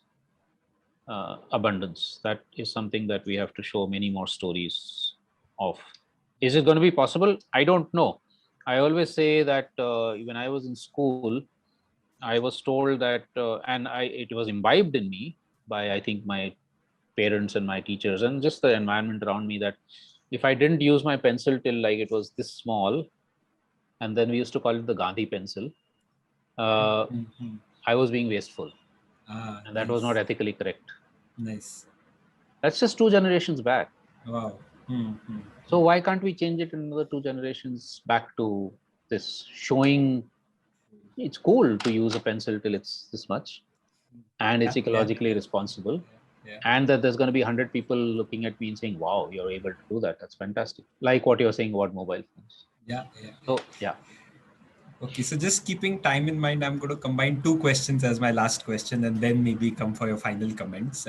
abundance. That is something that we have to show many more stories of. Is it going to be possible? I don't know. I always say that when I was in school, I was told that, and it was imbibed in me by, I think, my parents and my teachers and just the environment around me, that if I didn't use my pencil till like it was this small, and then we used to call it the Gandhi pencil, I was being wasteful. And that was not ethically correct. Nice. That's just 2 generations back. Wow. So why can't we change it in another 2 generations back to this, showing it's cool to use a pencil till it's this much, and it's ecologically responsible, Yeah. and that there's going to be 100 people looking at me and saying, wow, you're able to do that, that's fantastic, like what you're saying about mobile phones. Yeah. Yeah. So yeah. Okay, so just keeping time in mind, I'm going to combine two questions as my last question and then maybe come for your final comments.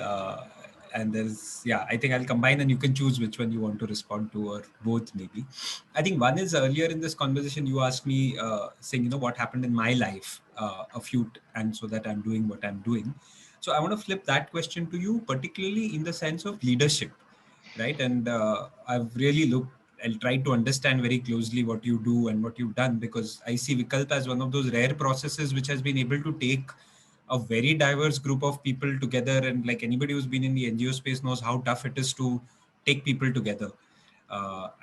And there's, yeah, I think I'll combine and you can choose which one you want to respond to or both maybe. I think one is earlier in this conversation, you asked me saying, what happened in my life and so that I'm doing what I'm doing. So I want to flip that question to you, particularly in the sense of leadership, right? And I've really looked, I'll try to understand very closely what you do and what you've done, because I see Vikalp as one of those rare processes which has been able to take a very diverse group of people together. And like anybody who's been in the NGO space knows how tough it is to take people together.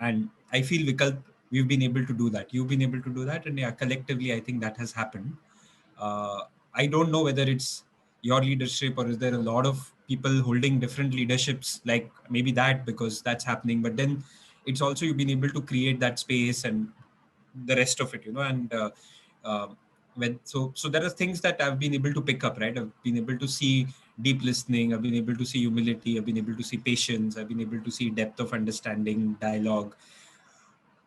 And I feel Vikalp, we've been able to do that. You've been able to do that. And yeah, collectively, I think that has happened. uh, I don't know whether it's your leadership or is there a lot of people holding different leaderships, like maybe that, because that's happening. But then it's also you've been able to create that space and the rest of it, and uh, so there are things that I've been able to pick up, right? I've been able to see deep listening, I've been able to see humility, I've been able to see patience, I've been able to see depth of understanding, dialogue.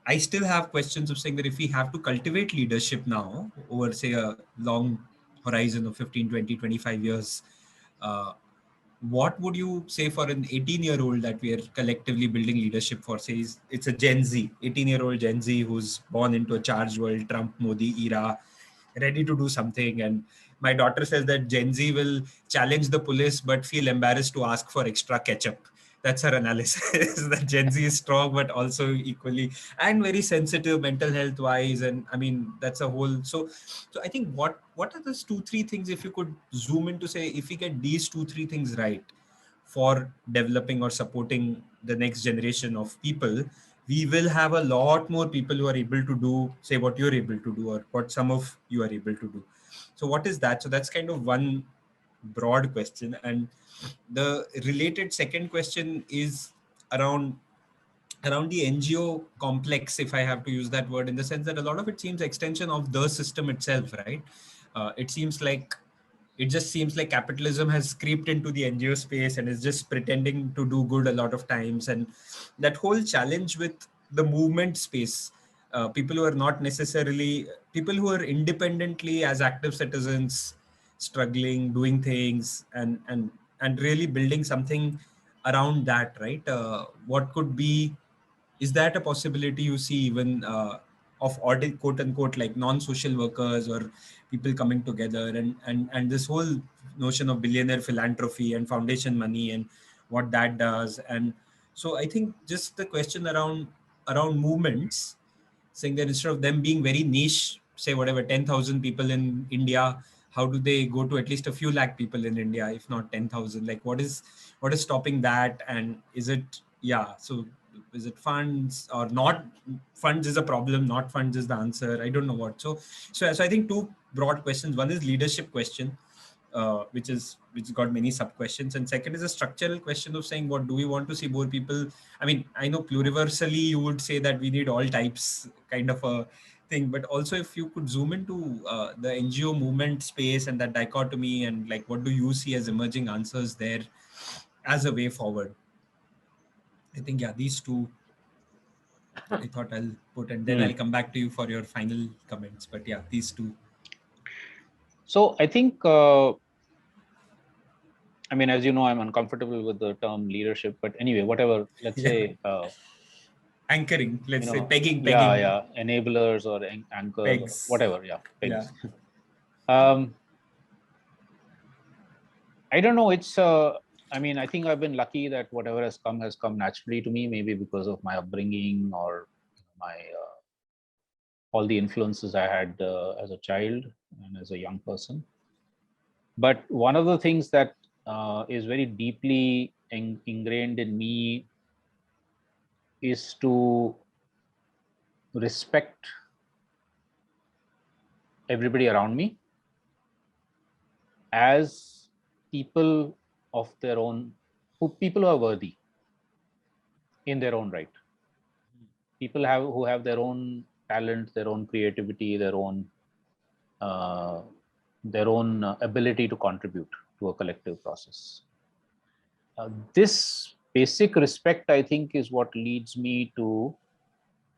I still have questions of saying that if we have to cultivate leadership now over, say, a long horizon of 15, 20, 25 years, uh, what would you say for an 18-year-old that we are collectively building leadership for? Say it's a Gen Z, 18-year-old Gen Z who's born into a charged world, Trump, Modi era, ready to do something. And my daughter says that Gen Z will challenge the police but feel embarrassed to ask for extra ketchup. That's her analysis. That Gen Z is strong but also equally and very sensitive mental health wise. And I mean that's a whole. So I think what are those 2-3 things, if you could zoom into, say, if we get these 2-3 things right for developing or supporting the next generation of people, we will have a lot more people who are able to do, say, what you're able to do or what some of you are able to do. So what is that? So that's kind of one broad question. And the related second question is around the NGO complex, if I have to use that word, in the sense that a lot of it seems extension of the system itself, right? It just seems like capitalism has creeped into the NGO space and is just pretending to do good a lot of times. And that whole challenge with the movement space, people who are not necessarily people who are independently as active citizens, struggling, doing things, and really building something around that, right? What could be Is that a possibility you see even of audit, quote unquote, like non-social workers or people coming together, and this whole notion of billionaire philanthropy and foundation money and what that does? And so I think just the question around movements, saying that instead of them being very niche, say whatever 10,000 people in India, how do they go to at least a few lakh people in India, if not 10,000? Like what is stopping that? And is it, yeah, so is it funds or not? Funds is a problem, not funds is the answer. I don't know what. So I think two broad questions. One is leadership question, which got many sub questions, and second is a structural question of saying, what do we want to see more people? I mean, I know pluriversally you would say that we need all types, kind of a thing, but also if you could zoom into the NGO movement space and that dichotomy, and like what do you see as emerging answers there as a way forward? I think, yeah, these two I thought I'll put, and then I'll come back to you for your final comments. But yeah, these two. So I think, I mean, as you know, I'm uncomfortable with the term leadership, but anyway, whatever, let's Yeah. say, Anchoring, let's say pegging, yeah, enablers or anchors or pegs. whatever. Yeah, Yeah. pegs. I don't know. I mean, I think I've been lucky that whatever has come naturally to me, maybe because of my upbringing or my, all the influences I had as a child and as a young person. But one of the things that is very deeply ingrained in me is to respect everybody around me as people of their own people who are worthy in their own right. People who have their own talent, their own creativity, their own ability to contribute to a collective process. This basic respect, I think, is what leads me to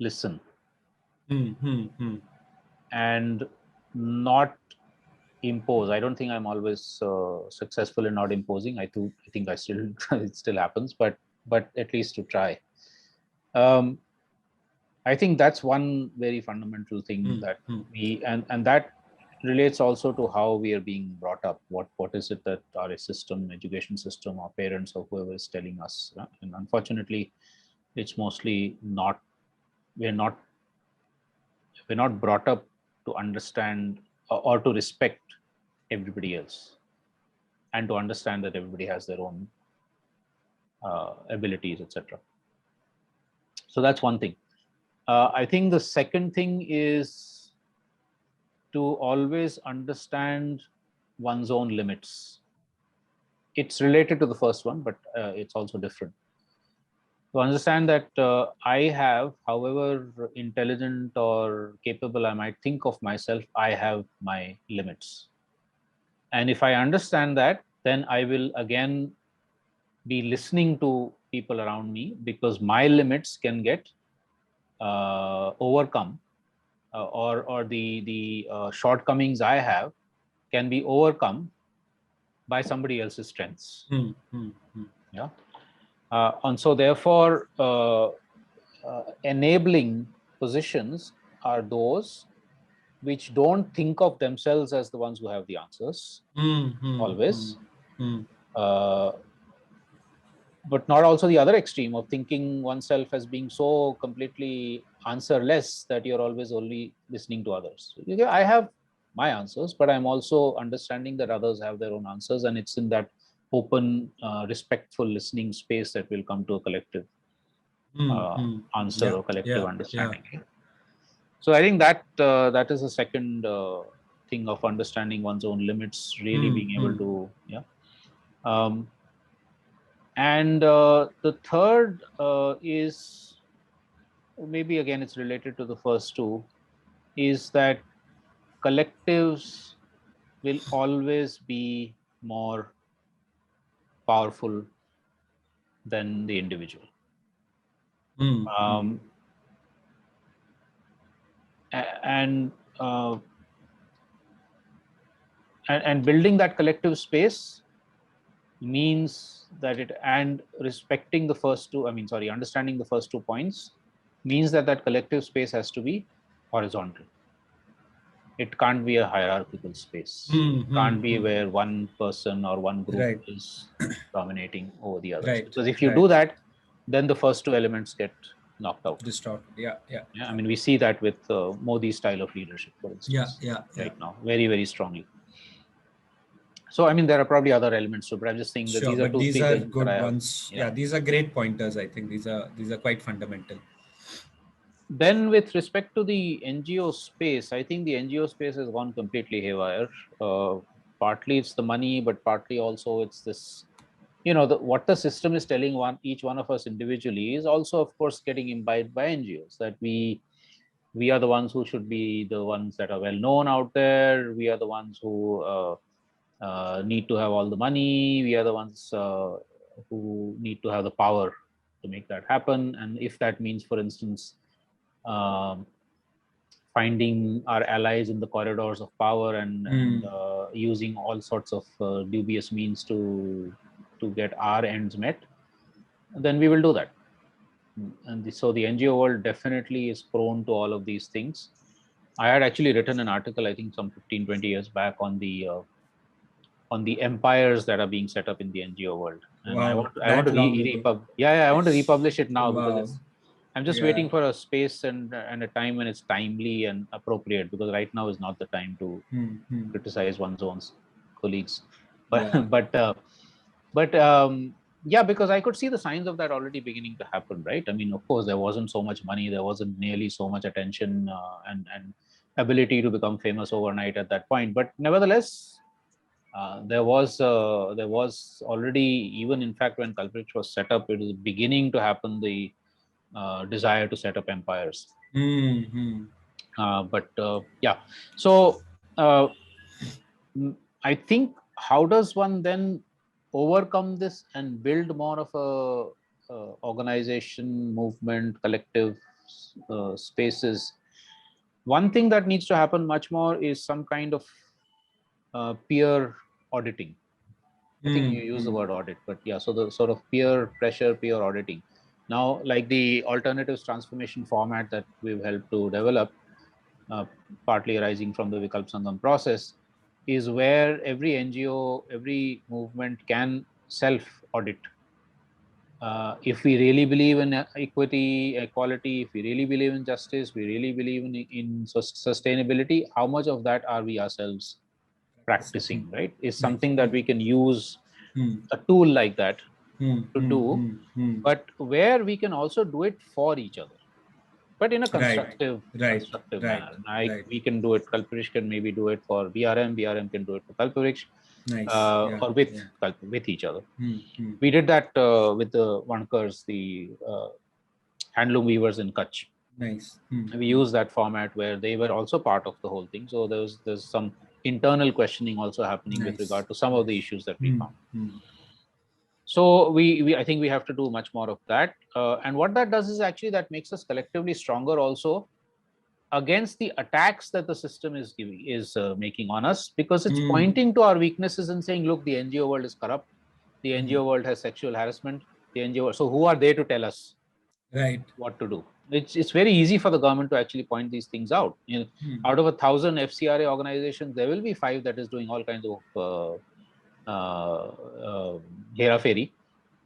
listen and not impose. I don't think I'm always successful in not imposing. I think I still it still happens, but at least to try. I think that's one very fundamental thing that we and that relates also to how we are being brought up. What is it that our education system, our parents or whoever is telling us? And unfortunately, it's mostly not. We're not brought up to understand or to respect everybody else, and to understand that everybody has their own abilities, etc. So that's one thing. I think the second thing is to always understand one's own limits. It's related to the first one, but it's also different. To understand that I have, however intelligent or capable I might think of myself, I have my limits. And if I understand that, then I will again be listening to people around me, because my limits can get overcome, or the shortcomings I have can be overcome by somebody else's strengths. Yeah. And so therefore, enabling positions are those which don't think of themselves as the ones who have the answers always, but not also the other extreme of thinking oneself as being so completely answerless that you're always only listening to others. I have my answers, but I'm also understanding that others have their own answers, and it's in that open, respectful listening space that will come to a collective answer or collective understanding. So I think that that is the second thing of understanding one's own limits, really being able to, and the third is, maybe again it's related to the first two, is that collectives will always be more powerful than the individual. And building that collective space means that and respecting the first two, understanding the first 2 points means that that collective space has to be horizontal. It can't be a hierarchical space. It can't be where one person or one group is dominating over the others. Because if you do that, then the first 2 elements get knocked out. Distorted. Yeah. I mean, we see that with Modi's style of leadership, for instance, right now, very, very strongly. So, I mean, there are probably other elements too, but I'm just saying that these are two, these three are things good that ones. Yeah, these are great pointers. I think these are quite fundamental. Then, with respect to the NGO space, I think the NGO space has gone completely haywire. Partly it's the money, but partly also it's this, what the system is telling each one of us individually is also, of course, getting imbibed by NGOs, that we are the ones who should be the ones that are well known out there. We are the ones who need to have all the money. We are the ones who need to have the power to make that happen. And if that means, for instance, finding our allies in the corridors of power and using all sorts of dubious means to get our ends met, then we will do that. And so the NGO world definitely is prone to all of these things. I had actually written an article, I think some 15-20 years back, on the empires that are being set up in the NGO world. And I want to republish it now, because I'm just waiting for a space and a time when it's timely and appropriate, because right now is not the time to criticize one's own colleagues. Because I could see the signs of that already beginning to happen, right? I mean, of course, there wasn't so much money, there wasn't nearly so much attention and ability to become famous overnight at that point. But nevertheless, There was already, even in fact, when Kalpavriksh was set up, it was beginning to happen, the desire to set up empires. But yeah, so I think, how does one then overcome this and build more of a organization, movement, collective spaces? One thing that needs to happen much more is some kind of peer auditing. I think you use the word audit, but yeah, so the sort of peer pressure, peer auditing. Now, like the alternatives transformation format that we've helped to develop, partly arising from the Vikalp Sangam process, is where every NGO, every movement can self-audit. If we really believe in equity, equality, if we really believe in justice, we really believe in sustainability, how much of that are we ourselves practicing, right? Is something that we can use a tool like that to do, but where we can also do it for each other, but in a constructive manner. Like we can do it, Kalpavriksh can maybe do it for BRM can do it for Kalpavriksh, or with each other. We did that with the Wankars, the handloom weavers in Kutch. We used that format where they were also part of the whole thing. So there's some internal questioning also happening with regard to some of the issues that we found. So I think we have to do much more of that. And what that does is actually that makes us collectively stronger also against the attacks that the system is making on us, because it's pointing to our weaknesses and saying, look, the NGO world is corrupt. The NGO world has sexual harassment. The NGO, so who are they to tell us what to do? It's very easy for the government to actually point these things out. You know, out of 1,000 FCRA organizations, there will be 5 that is doing all kinds of hera-feri,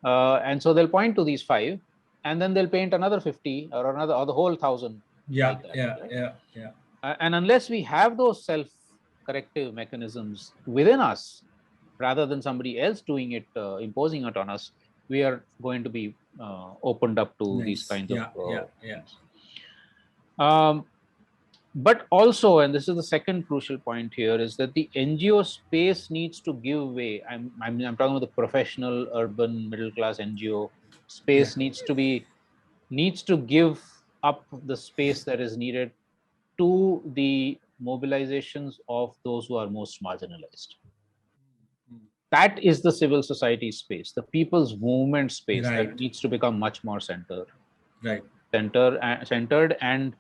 and so they'll point to these 5, and then they'll paint another 50 or the whole 1,000. And unless we have those self-corrective mechanisms within us, rather than somebody else doing it, imposing it on us, we are going to be opened up to these kinds of things. But also, and this is the second crucial point here, is that the NGO space needs to give way. I'm talking about the professional, urban, middle-class NGO space needs to give up the space that is needed to the mobilizations of those who are most marginalized. That is the civil society space, the people's movement space that needs to become much more centered, and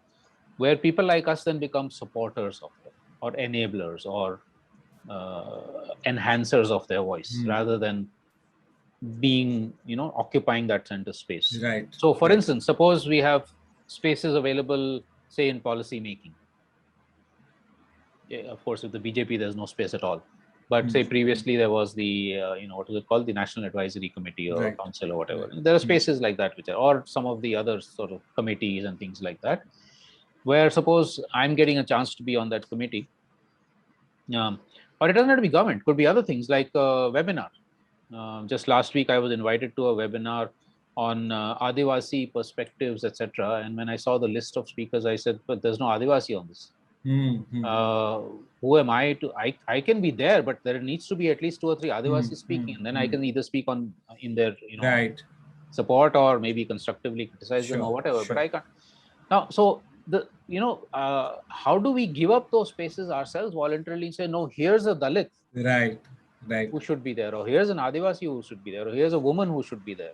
where people like us then become supporters of them, or enablers, or enhancers of their voice, rather than being, occupying that center space. So, for instance, suppose we have spaces available, say, in policy making. Of course, with the BJP, there's no space at all. But say previously there was the, what is it called, the National Advisory Committee or Council or whatever. There are spaces like that, or some of the other sort of committees and things like that, where suppose I'm getting a chance to be on that committee, or it doesn't have to be government, could be other things like a webinar. Just last week, I was invited to a webinar on Adivasi perspectives, etc. And when I saw the list of speakers, I said, but there's no Adivasi on this. Who am I to? I can be there, but there needs to be at least 2 or 3 Adivasi speaking, and then I can either speak on in their support, or maybe constructively criticize them or whatever. But I can't now. So the how do we give up those spaces ourselves voluntarily and say, no, here's a Dalit who should be there, or here's an Adivasi who should be there, or here's a woman who should be there,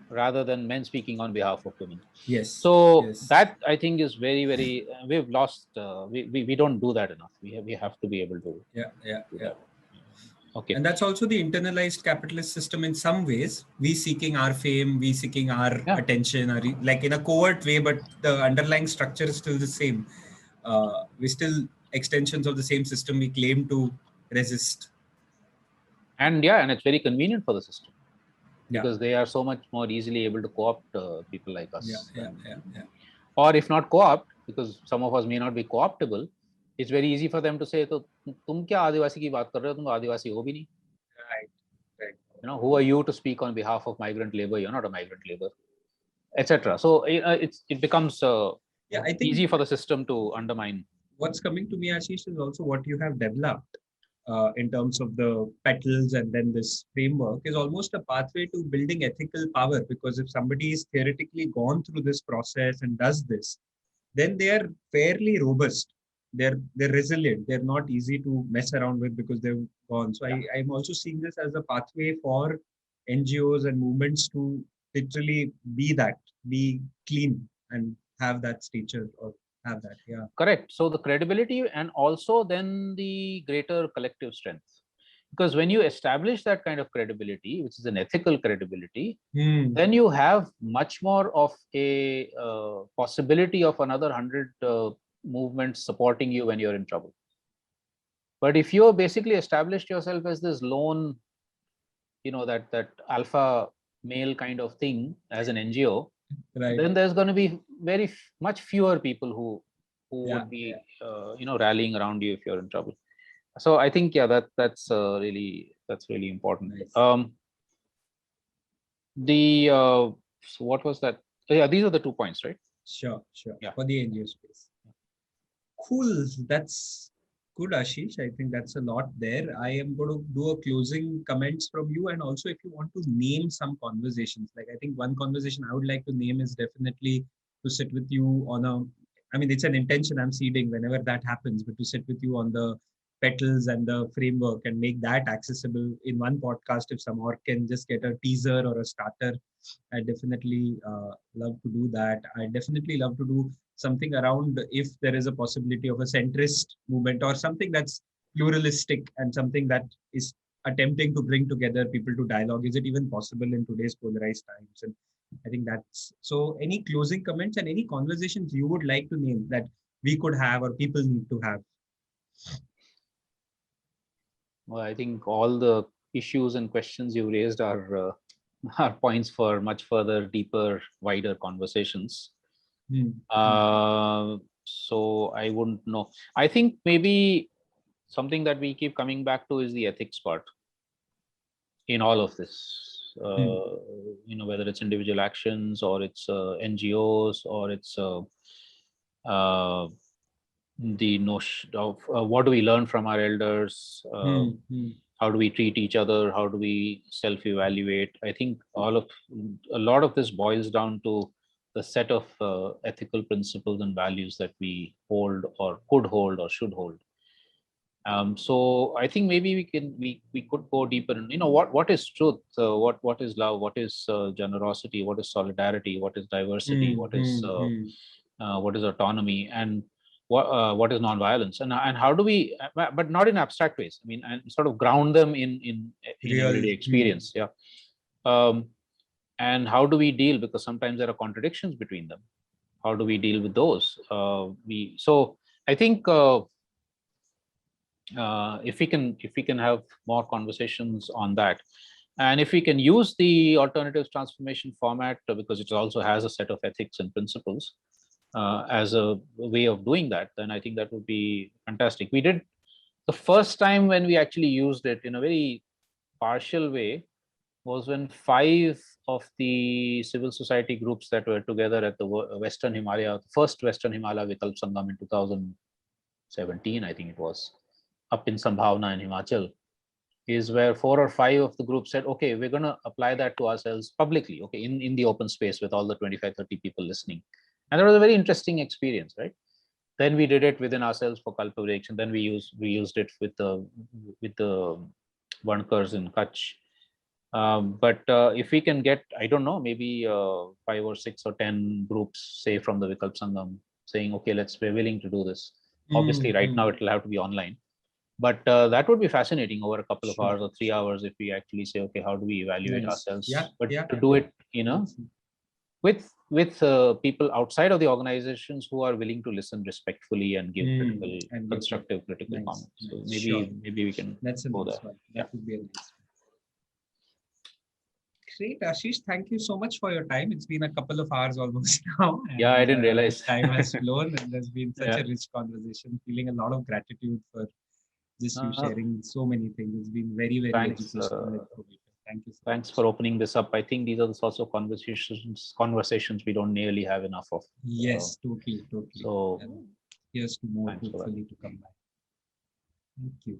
rather than men speaking on behalf of women. So that, I think, is very, very, we've lost, we don't do that enough. We have to be able to do that. Okay. And that's also the internalized capitalist system in some ways. We seeking our fame, we seeking our attention, like in a covert way, but the underlying structure is still the same. We're still extensions of the same system we claim to resist. And and it's very convenient for the system, because they are so much more easily able to co-opt people like us. Or if not co-opt, because some of us may not be co-optable, it's very easy for them to say, "To tum kya Adivasi ki baat kar rahe ho? Tum Adivasi ho bhi nahi." Right. Who are you to speak on behalf of migrant labor? You're not a migrant labor, etc. So it becomes I think easy for the system to undermine. What's coming to me, Ashish, is also what you have developed in terms of the petals and then this framework is almost a pathway to building ethical power, because if somebody is theoretically gone through this process and does this, then they are fairly robust. They're resilient. They're not easy to mess around with because they've gone. So I'm also seeing this as a pathway for NGOs and movements to literally be clean and have that stature or have that. Yeah. Correct. So the credibility and also then the greater collective strength. Because when you establish that kind of credibility, which is an ethical credibility, then you have much more of a possibility of another 100 movements supporting you when you're in trouble. But if you're basically established yourself as this lone, that alpha male kind of thing as an NGO, Right. then there's going to be much fewer people who would be rallying around you if you're in trouble. So I think that's really important. Nice. So what was that? Yeah, these are the 2 points, right? Sure. Yeah. For the NGO space. Cool. That's good, Ashish. I think that's a lot there. I am going to do a closing comments from you, and also if you want to name some conversations, like I think one conversation I would like to name is definitely to sit with you on it's an intention I'm seeding whenever that happens, but to sit with you on the petals and the framework and make that accessible in one podcast. If some or can just get a teaser or a starter, I definitely love to do that. I definitely love to do something around if there is a possibility of a centrist movement or something that's pluralistic and something that is attempting to bring together people to dialogue. Is it even possible in today's polarized times? And I think that's so. Any closing comments and any conversations you would like to name that we could have or people need to have? Well, I think all the issues and questions you raised are points for much further, deeper, wider conversations. So I wouldn't know. I think maybe something that we keep coming back to is the ethics part in all of this. Whether it's individual actions or it's NGOs or it's the notion of what do we learn from our elders, how do we treat each other, how do we self-evaluate. I think a lot of this boils down to the set of ethical principles and values that we hold or could hold or should hold. So I think maybe we could go deeper in, what is truth, what is love, what is generosity, what is solidarity, what is diversity, what is autonomy, and what is nonviolence, and how do we, but not in abstract ways. I mean, and sort of ground them in everyday experience. Yeah. And how do we deal, because sometimes there are contradictions between them. How do we deal with those? So I think if we can have more conversations on that, and if we can use the alternatives transformation format, because it also has a set of ethics and principles as a way of doing that, then I think that would be fantastic. We did the first time when we actually used it in a very partial way was when 5 of the civil society groups that were together at the Western Himalaya, first Western Himalaya Vikalp Sangam in 2017, I think it was, up in Sambhavna in Himachal, is where 4 or 5 of the groups said, okay, we're going to apply that to ourselves publicly, okay, in the open space with all the 25-30 people listening. And that was a very interesting experience, right? Then we did it within ourselves for Kalpavriksh, and then we used it with the Vankars in Kutch. But if we can get, I don't know, maybe 5 or 6 or 10 groups, say from the Vikalp Sangam, saying, okay, we're willing to do this. Obviously, right now it will have to be online. But that would be fascinating over a couple of hours or 3 hours if we actually say, okay, how do we evaluate ourselves? But to do it, with people outside of the organizations who are willing to listen respectfully and give constructive critical comments. So maybe we can go there. That would be a nice one. Great, Ashish. Thank you so much for your time. It's been a couple of hours almost now. And, I didn't realize. Time has flown, and there's been such a rich conversation. Feeling a lot of gratitude for just you sharing so many things. It's been very, very educational and informative. Thank you. Thanks for opening this up. I think these are the sorts of conversations we don't nearly have enough of. Yes, totally. So here's to more, hopefully, to come back. Thank you.